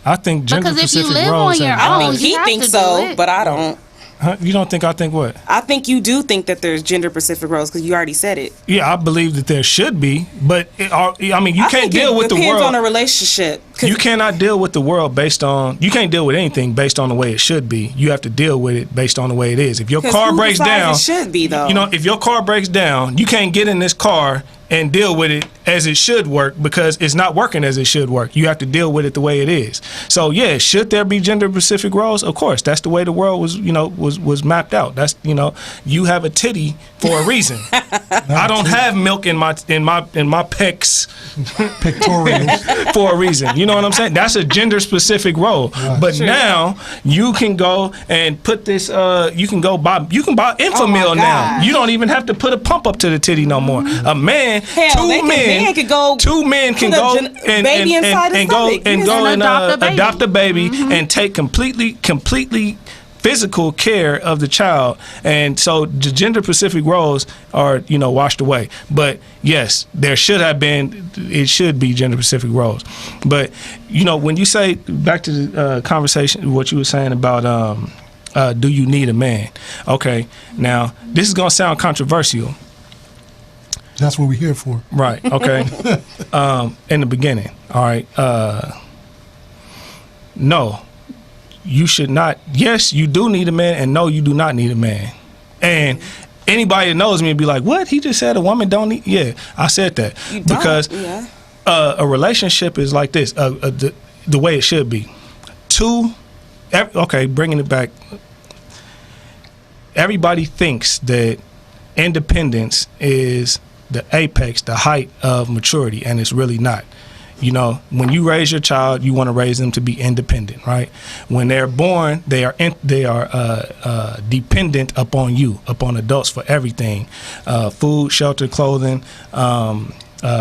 I think gender Because if you specific live roles. on your have- I own, think you he have thinks to do so, it. but I don't. Huh? You don't think I think what? I think you do think that there's gender specific roles because you already said it. Yeah, I believe that there should be, but I mean, you I can't think deal it with the depends world. on a relationship. 'Cause You cannot deal with the world based on. You can't deal with anything based on the way it should be. You have to deal with it based on the way it is. If your 'cause car who breaks decides down, it should be though. you know, if your car breaks down, you can't get in this car and deal with it as it should work because it's not working as it should work. You have to deal with it the way it is. So yeah, should there be gender specific roles? Of course, that's the way the world was, was mapped out. That's, you have a titty for a reason. I don't have milk in my pecs Pictorials. for a reason. You know what I'm saying? That's a gender specific role. But now you can go and put this. You can buy Infamil now. gosh. You don't even have to put a pump up to the titty no more. A man, Hell, two men can go and baby inside his stomach. and go and adopt a baby. adopt a baby and take completely physical care of the child. And so the gender specific roles are, washed away. But yes, it should be gender specific roles. But when you say, back to the conversation, what you were saying about do you need a man? Okay, now this is gonna sound controversial. That's what we're here for. Right. Okay. In the beginning. All right. No, you should not. Yes, you do need a man, and no, you do not need a man. And anybody that knows me would be like, "What? He just said a woman don't need." Yeah, I said that because a relationship is like this. The way it should be. Bringing it back. Everybody thinks that independence is the apex, the height of maturity, and it's really not. When you raise your child, you want to raise them to be independent, right? When they're born, they are dependent upon you, upon adults for everything: food, shelter, clothing,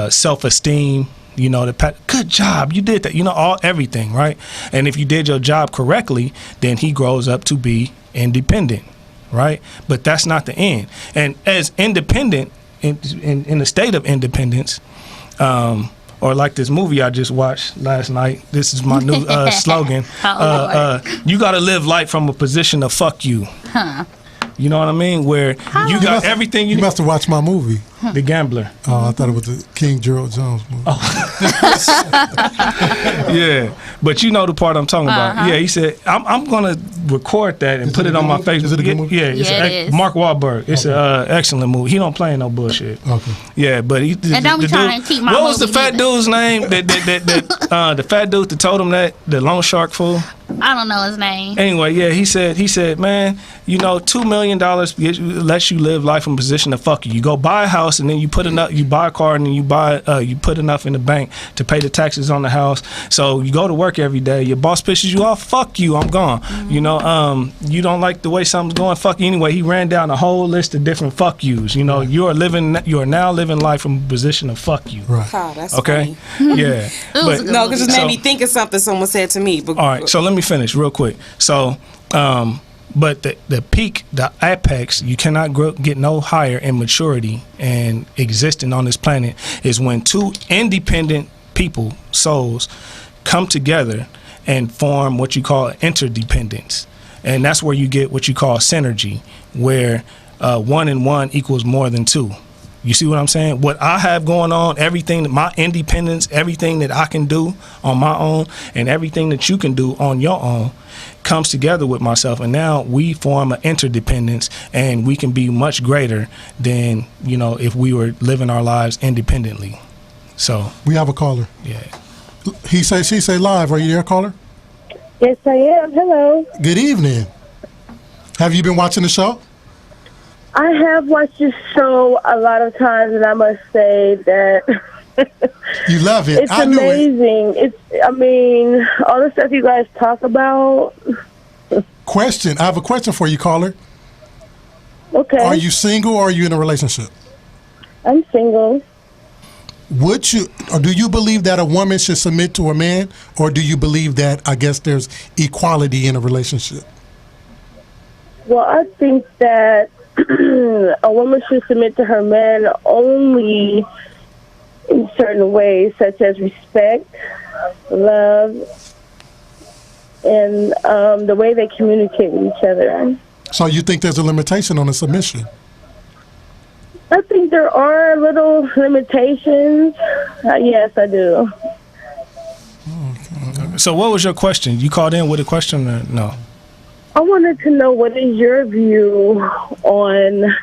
self-esteem. Good job, you did that. Everything, right? And if you did your job correctly, then he grows up to be independent, right? But that's not the end. And as independent, in the state of independence, or like this movie I just watched last night. This is my new slogan. You got to live life from a position of fuck you. Huh. You know what I mean? Where you got everything You must have watched my movie. The Gambler. Oh, I thought it was the King Gerald Jones movie. Yeah, but you know the part I'm talking about. Yeah, he said, I'm going to record that and put it on my Facebook. Is it a good movie? Yeah, it is. Mark Wahlberg. It's an excellent movie. He don't play in no bullshit. Okay. Yeah, but he. And don't be trying to keep my What was the movie fat either. dude's name? The fat dude that told him that, the loan shark fool. I don't know his name. Anyway, yeah, he said, man, $2 million lets you live life from a position of fuck you. You go buy a house and then you buy a car and then you put enough in the bank to pay the taxes on the house. So you go to work every day. Your boss pisses you off. Fuck you. I'm gone. Mm-hmm. You don't like the way something's going. Fuck you. Anyway, he ran down a whole list of different fuck yous. You are now living life from a position of fuck you. Right. Oh, that's Okay. funny. Yeah. was a good No, because it movie. made me think of something someone said to me. But All right, so let me finish real quick. So, but the peak, the apex, you cannot get no higher in maturity and existing on this planet is when two independent people, souls, come together and form what you call interdependence. And that's where you get what you call synergy, where 1 and 1 equals more than 2. You see what I'm saying? What I have going on, everything, my independence, everything that I can do on my own, and everything that you can do on your own, comes together with myself, and now we form an interdependence, and we can be much greater than, you know, if we were living our lives independently. So We have a caller. yeah. She say live. Are you there, caller? Yes, I am. Hello. Good evening. Have you been watching the show? I have watched this show a lot of times, and I must say that You love it. it's I knew it. amazing. I mean, all the stuff you guys talk about. Question. I have a question for you, caller. Okay. Are you single or are you in a relationship? I'm single. Would you, or do you believe that a woman should submit to a man, or do you believe that, I guess, there's equality in a relationship? Well, I think that a woman should submit to her man only in certain ways, such as respect, love, and the way they communicate with each other. So you think there's a limitation on the submission? I think there are little limitations. Yes, I do. So what was your question? You called in with a question or no? I wanted to know, what is your view on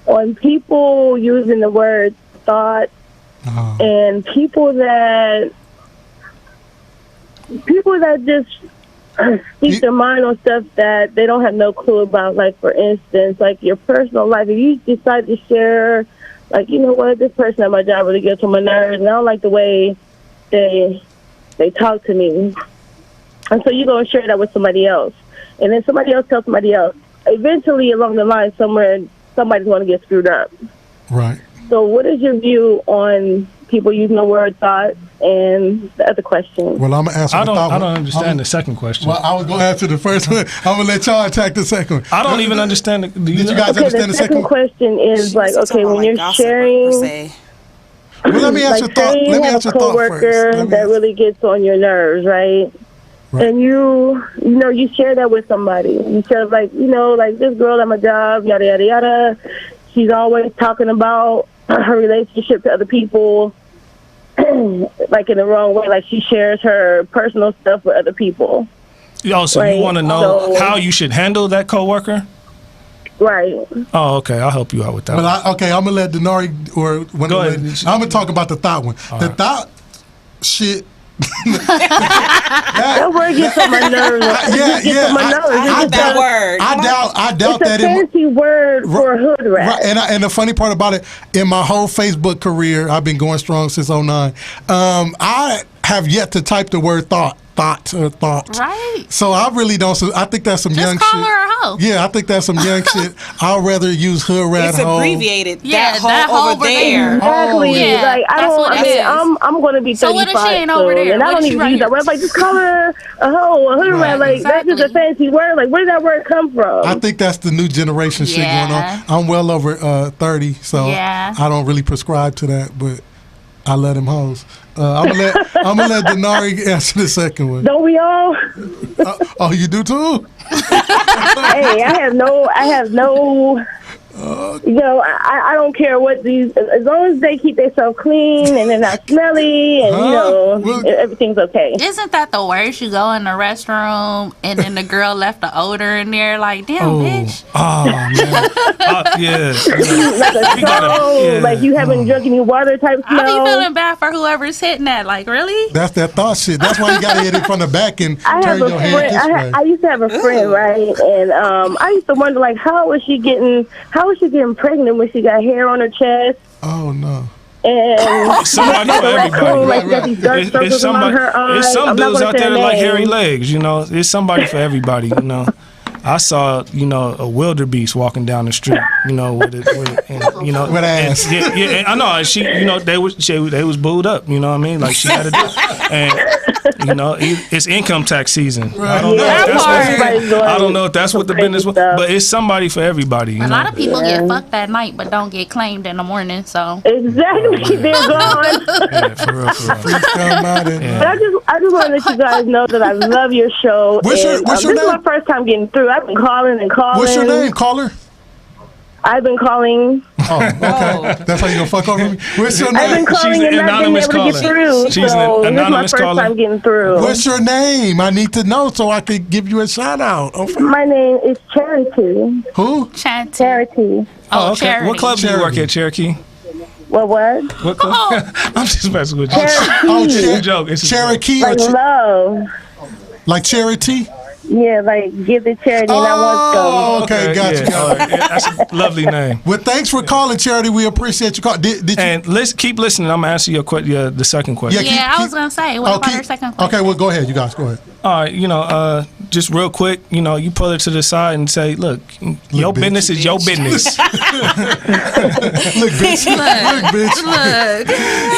on people using the word thought and people that just speak their mind on stuff that they don't have no clue about. Like, for instance, like your personal life. If you decide to share, like, you know what, this person at my job really gets on my nerves, and I don't like the way they talk to me. And so you go and share that with somebody else. And then somebody else tells somebody else. Eventually, along the line, somewhere, somebody's going to get screwed up. Right. So what is your view on people using the word thought and the other question? Well, I'm going to answer I the don't thought one. understand the second question. Well, I was going to answer the first one. I'm going to let y'all attack the second one. I don't even understand. Do Did you guys Okay, understand the the second second one? question is, like, okay, when you're gossip, per sharing, se. Well, let me answer like, thought. say you Let me have answer a thought first. coworker Let me that answer- really gets on your nerves, right? Right. And you share that with somebody. You share, like, like this girl at my job, yada, yada, yada. She's always talking about her relationship to other people, like in the wrong way. Like, she shares her personal stuff with other people. Oh, so Right, you want to know so- how you should handle that coworker? Right. Oh, okay. I'll help you out with that. But one. I'm going to let Denari or one Go of ahead. the I'm going to talk about the thought one. The right. thought shit. That word gets on my nerves. It gets on my nerves. I hate that word. I doubt It's that a fancy word for a hood rat. Right, and the funny part about it, in my whole Facebook career, I've been going strong since '09. I have yet to type the word thought. Right. So I really don't. So I think that's some Just young call shit. her a hoe. Yeah, I think that's some young shit. I'd rather use hood rat It's hoe. abbreviated. Yeah, that whole over there. Exactly. Yeah, like, that's what it is. I'm going to be 35 So what if she ain't over soon, there? and I What don't if she even right use that here? word. Like, just call her a hoe, a hood rat. Like, that's just a Exactly. fancy word. Like, where did that word come from? I think that's the new generation shit Yeah. going on. I'm well over 30, so Yeah. I don't really prescribe to that, but I let him hoes. I'm gonna let Denari answer the second one. Don't we all? Oh, you do too? Hey, I have no. I don't care what these, as long as they keep themselves clean and they're not smelly, and Well- everything's okay. Isn't that the worst? You go in the restroom and then the girl left the odor in there. Like, damn, bitch. Oh man. Yeah. Like a We gotta- strong, yeah. like you haven't drunk any water type I smell. be feeling bad for whoever's hitting that. Like, really? That's that thought shit. That's why you gotta hit it from the back and I turn have a your head friend. this way. I used to have a friend, right? And I used to wonder, like, how was she getting pregnant when she got hair on her chest Oh no. and Somebody for everybody. like she got these dark circles around her eyes. It's some I'm not dudes gonna out say there her that like hairy name. legs, you know. It's somebody for everybody, you know. I saw, a wildebeest walking down the street, with With ass. and, yeah, and I know she, they was booed up, you know what I mean? Like she had to do, and it's income tax season. I don't know. Yeah, If that's what, everybody's doing I don't know if that's what the some business was, crazy stuff. but it's somebody for everybody. You A know? lot of people get fucked that night but don't get claimed in the morning. So Exactly, they're gone. Yeah, for real. Come out and, But I just want to let you guys know that I love your show. What's your and, name? This is my first time getting through. I've been calling and calling. What's your name, caller? I've been calling. Oh, okay. That's how you gonna fuck over me. What's your I've been name? calling She's and an not being anonymous able to get caller. through. She's So an this is my anonymous first caller. time getting through. What's your name? I need to know so I could give you a shout out. Okay. My name is Charity. Who? Charity. Oh, okay. charity. What club do you work at, Cherokee? What? What club? I'm just messing with you. Oh, It's a joke. It's a joke. Cherokee or Like love. like charity? Yeah, like give the charity and I want some. Oh, okay, gotcha. Yeah. All right. Yeah, that's a lovely name. Well, thanks for calling, Charity. We appreciate your call. Did you? And keep listening. I'm gonna answer the second question. Yeah. I was gonna say, what about her second question? Okay, well, go ahead. You guys, go ahead. All right, just real quick, you pull it to the side and say, look, your bitch. business is your business. Look, bitch. Look, bitch.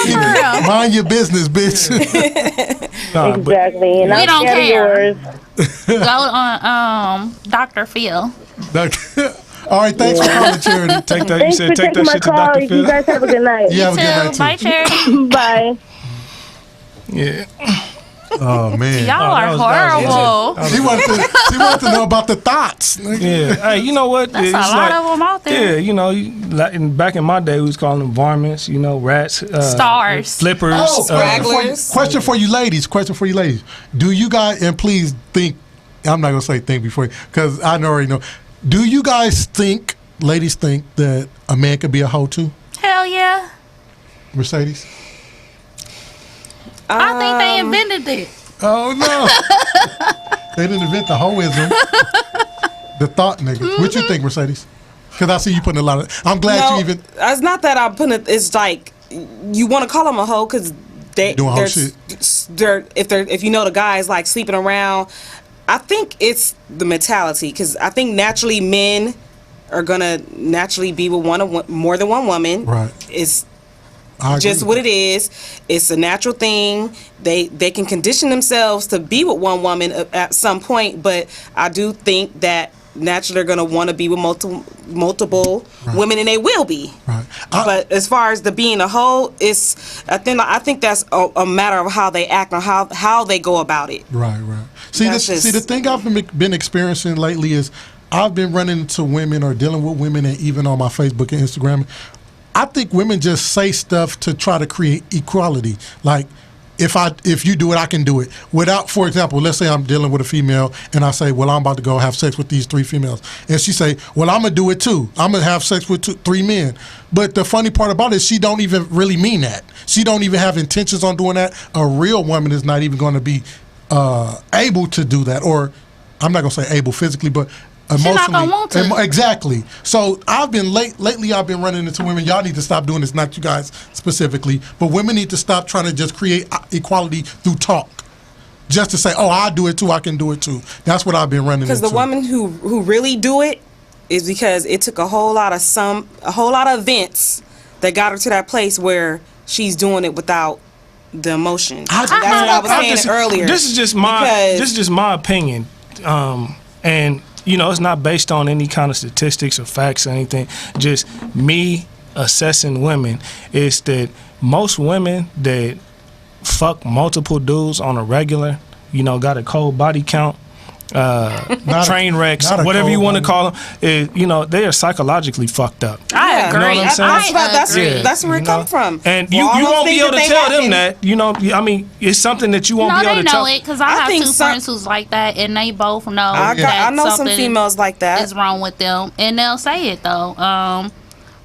real. Mind your business, bitch. Nah, but Exactly. And We I'm don't scared of care. yours. Go on Dr. Phil. All right, thanks for calling, Charity. take that. You Thanks said for take taking that my shit to call. Dr. You Phil. guys have a good night. You have a good night, too. Bye, Charity. Bye. Yeah. Oh, man. Y'all are that was horrible. She wanted to know about the thoughts. Yeah. Hey, you know what? That's a lot of them out there. Yeah, back in my day, we was calling them varmints, rats. Stars. Flippers. Question for you ladies. Do you guys, and please think, I'm not going to say think before, because I already know. Do you guys think, ladies think, that a man could be a hoe too? Hell yeah. Mercedes? I think they invented it. Oh, no. They didn't invent the hoism. The thought niggas. What you think, Mercedes? Because I see you putting a lot of. I'm glad you even. It's not that I'm putting it. It's like you want to call them a hoe because they're if you know the guys like sleeping around. I think it's the mentality because I think naturally men are gonna naturally be with more than one woman. Right. It's I just agree. what it is. It's a natural thing. They can condition themselves to be with one woman at some point, but I do think that naturally they're gonna want to be with multiple women, and they will be. Right. But as far as the being a hoe, I think that's a matter of how they act or how they go about it. Right. See, the thing I've been experiencing lately is I've been running into women or dealing with women, and even on my Facebook and Instagram, I think women just say stuff to try to create equality. Like, if you do it, I can do it. Without, for example, let's say I'm dealing with a female and I say, well, I'm about to go have sex with these 3 females. And she say, well, I'm going to do it too. I'm going to have sex with 3 men. But the funny part about it is she don't even really mean that. She don't even have intentions on doing that. A real woman is not even going to be able to do that. Or I'm not going to say able physically, but emotionally. She's not gonna want to. Exactly. So I've been lately I've been running into women. Y'all need to stop doing this, not you guys specifically, but women need to stop trying to just create equality through talk. Just to say, oh, I do it too, I can do it too. That's what I've been running into. Because the women who really do it is because it took a whole lot of events that got her to that place where she's doing it without the emotion. That's what I was saying earlier. This is just my opinion, and it's not based on any kind of statistics or facts or anything. Just me assessing women is that most women that fuck multiple dudes on a regular, got a cold body count, train wrecks, whatever you want to call them, they are psychologically fucked up. I agree. You know what I'm saying? That's where it comes from. And you won't be able to tell them that. It's something that you won't be able to tell. No, they know it because I have 2 friends who's like that, and they both know I know some something females like that is wrong with them, and they'll say it though.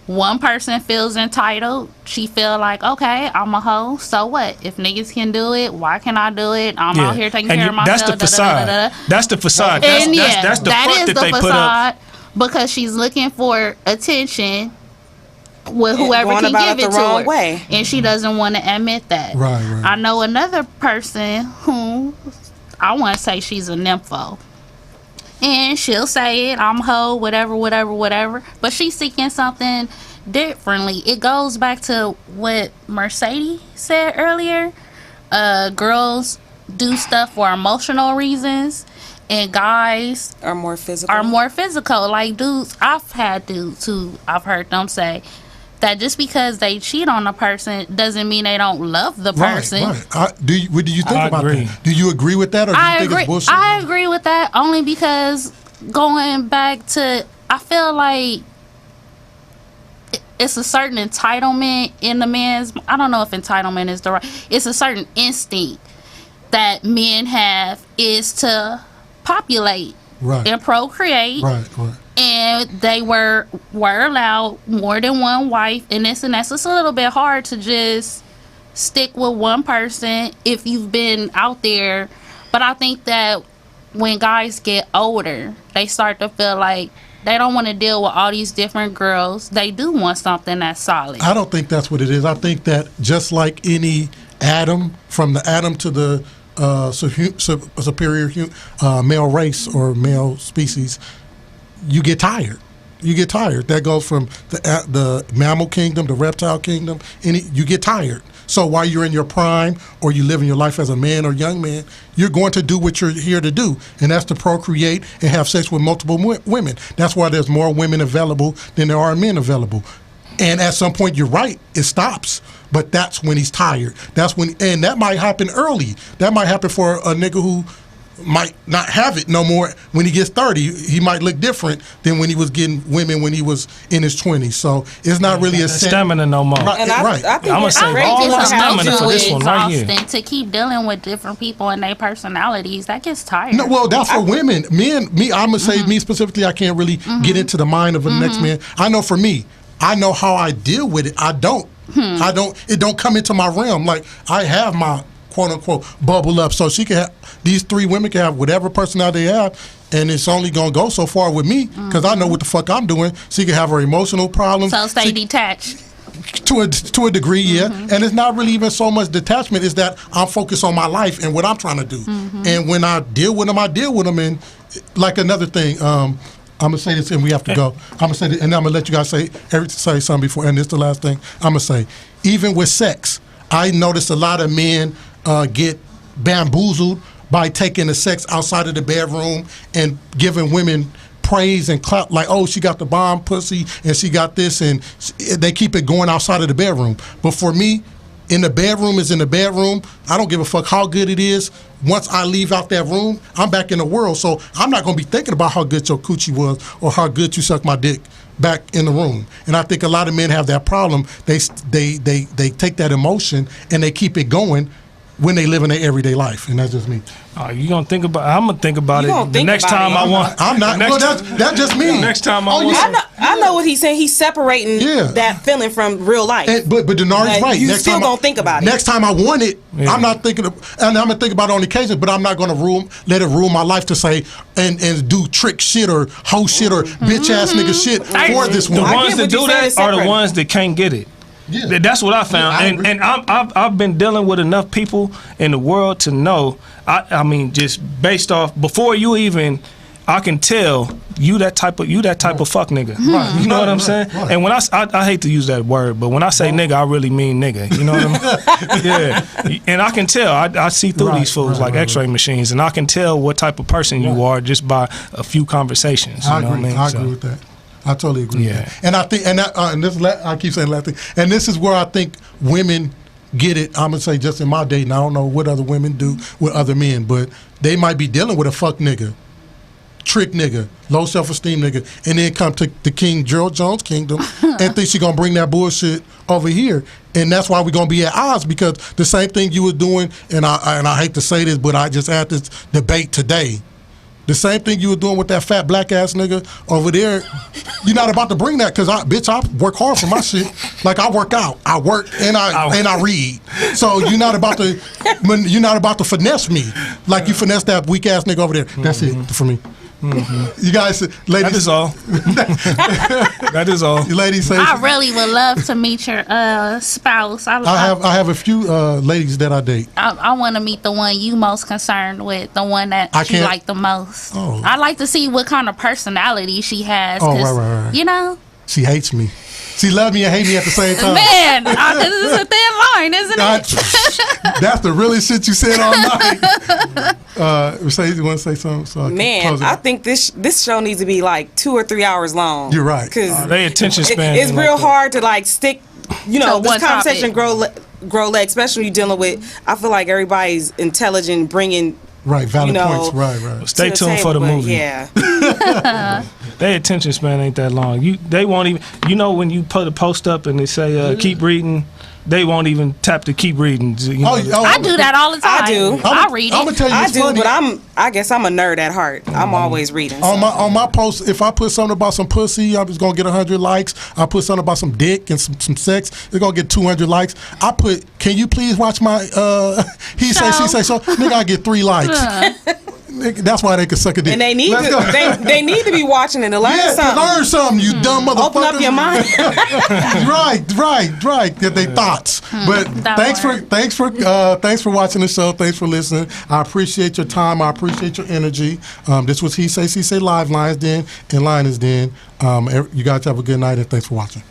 One person feels entitled. She feel like, okay, I'm a hoe. So what? If niggas can do it, why can't I do it? I'm out here taking care of myself. That's the facade. That's the facade. That's the front that they put up. Because she's looking for attention with whoever can give it to her. Way. And she doesn't want to admit that. Right. I know another person who I want to say she's a nympho. And she'll say it, I'm a hoe, whatever. But she's seeking something differently. It goes back to what Mercedes said earlier. Girls do stuff for emotional reasons, and guys are more physical. Like dudes, I've had dudes who I've heard them say that just because they cheat on a person doesn't mean they don't love the person. Right. What do you think about that? Do you agree with that, or do you think it's bullshit? I agree with that only because going back to, I feel like it's a certain entitlement in the man's. I don't know if entitlement is the right. It's a certain instinct that men have is to populate and procreate. Right. And they were allowed more than one wife and this and that. So it's a little bit hard to just stick with one person if you've been out there. But I think that when guys get older, they start to feel like they don't want to deal with all these different girls. They do want something that's solid. I don't think that's what it is. I think that just like any atom, from the atom to the superior male race or male species, you get tired. That goes from the mammal kingdom, the reptile kingdom. You get tired. So while you're in your prime or you live in your life as a man or young man, you're going to do what you're here to do, and that's to procreate and have sex with multiple women. That's why there's more women available than there are men available. And at some point, you're right, it stops. But that's when he's tired. And that might happen early. That might happen for a nigga who might not have it no more when he gets 30. He might look different than when he was getting women when he was in his 20s. So it's not really a stamina no more. Right. And I think I'm gonna say all the stamina for this one right here. To keep dealing with different people and their personalities, that gets tired. No, well, that's for women. Me, I'm gonna say me specifically. I can't really get into the mind of the next man. I know for me, I know how I deal with it. I don't. It don't come into my realm. Like, I have my quote unquote bubble up, so she can have, these three women can have whatever personality they have, and it's only gonna go so far with me because I know what the fuck I'm doing. She can have her emotional problems. So stay detached. To a degree, yeah. And it's not really even so much detachment. It's that I'm focused on my life and what I'm trying to do. And when I deal with them, And like another thing, I'm gonna say this, and we have to go. I'm gonna say this, and I'm gonna let you guys say something before, and this is the last thing I'm gonna say. Even with sex, I noticed a lot of men get bamboozled by taking the sex outside of the bedroom and giving women praise and clap, like, oh, she got the bomb pussy and she got this, and they keep it going outside of the bedroom. But for me, in the bedroom is in the bedroom. I don't give a fuck how good it is. Once I leave out that room, I'm back in the world. So I'm not gonna be thinking about how good your coochie was or how good you sucked my dick back in the room. And I think a lot of men have that problem. They take that emotion and they keep it going when they live in their everyday life, and that's just me. You gonna think about? I'm gonna think about it the next time I want. I'm not. Well, that's just me. Next time I want. I know what he's saying. He's separating that feeling from real life. But Denari's right. You next still time gonna think about it. Next time I want it, I'm not thinking of, and I'm gonna think about it on occasion, but I'm not gonna let it rule my life to say and do trick shit or hoe shit or bitch ass nigga shit for this woman. The ones that do that are the ones that can't get it. Yeah. That's what I found, and I've been dealing with enough people in the world to know. I mean, just based off before you even, I can tell you that type of fuck nigga. Right. You know what I'm saying? Right. And when I hate to use that word, but when I say nigga, I really mean nigga. You know what I mean? Yeah. And I can tell. I see through these fools like X-ray machines, and I can tell what type of person you are just by a few conversations. You know what I mean? I agree with that. I totally agree with that. And I think, I keep saying last thing, and this is where I think women get it. I'm gonna say just in my dating, I don't know what other women do with other men, but they might be dealing with a fuck nigga, trick nigga, low self-esteem nigga, and then come to the King Gerald Jones kingdom and think she gonna bring that bullshit over here. And that's why we're gonna be at odds, because the same thing you were doing, and I hate to say this, but I just had this debate today. The same thing you were doing with that fat black ass nigga over there, you're not about to bring that, because I work hard for my shit. Like, I work out, I work, and I read. So you're not about to finesse me like you finesse that weak ass nigga over there. That's it for me. You guys, ladies. That is all. That is all. You ladies say. I really would love to meet your spouse. I have a few ladies that I date. I want to meet the one you most concerned with, the one that you like the most. Oh. I like to see what kind of personality she has. Oh, right. You know. She hates me. She loves me and hates me at the same time. Man, this is a thin line, isn't it? That's the really shit you said all night. You want to say something? So I think this show needs to be like 2 or 3 hours long. You're right. Because they attention span. It's real hard to like stick. You know, So this conversation grow legs, especially when you're dealing with. I feel like everybody's intelligent, bringing Right, valid you know, points. Right. Stay to tuned for the table, but movie. Yeah. Their attention span ain't that long. They won't even. You know when you put a post up and they say keep reading, they won't even tap to keep reading. You know? I do that all the time. I do. I read I'm gonna it. tell you, I it's do, funny. but I guess I'm a nerd at heart. I'm always reading. So. On my post, if I put something about some pussy, I'm just gonna get 100 likes. I put something about some dick and some sex, it's gonna get 200 likes. I put, can you please watch my he say she say so? Nigga, I get 3 likes. Nigga, that's why they can suck a dick. And they need Let's go. they need to be watching it to learn Yeah, something. learn something, you dumb motherfuckers. Open up your mind. right. Get their thoughts. But thanks for watching the show. Thanks for listening. I appreciate your time. I appreciate your energy. This was He Say She Say Live, Lioness Den and Lioness Den. You guys have a good night and thanks for watching.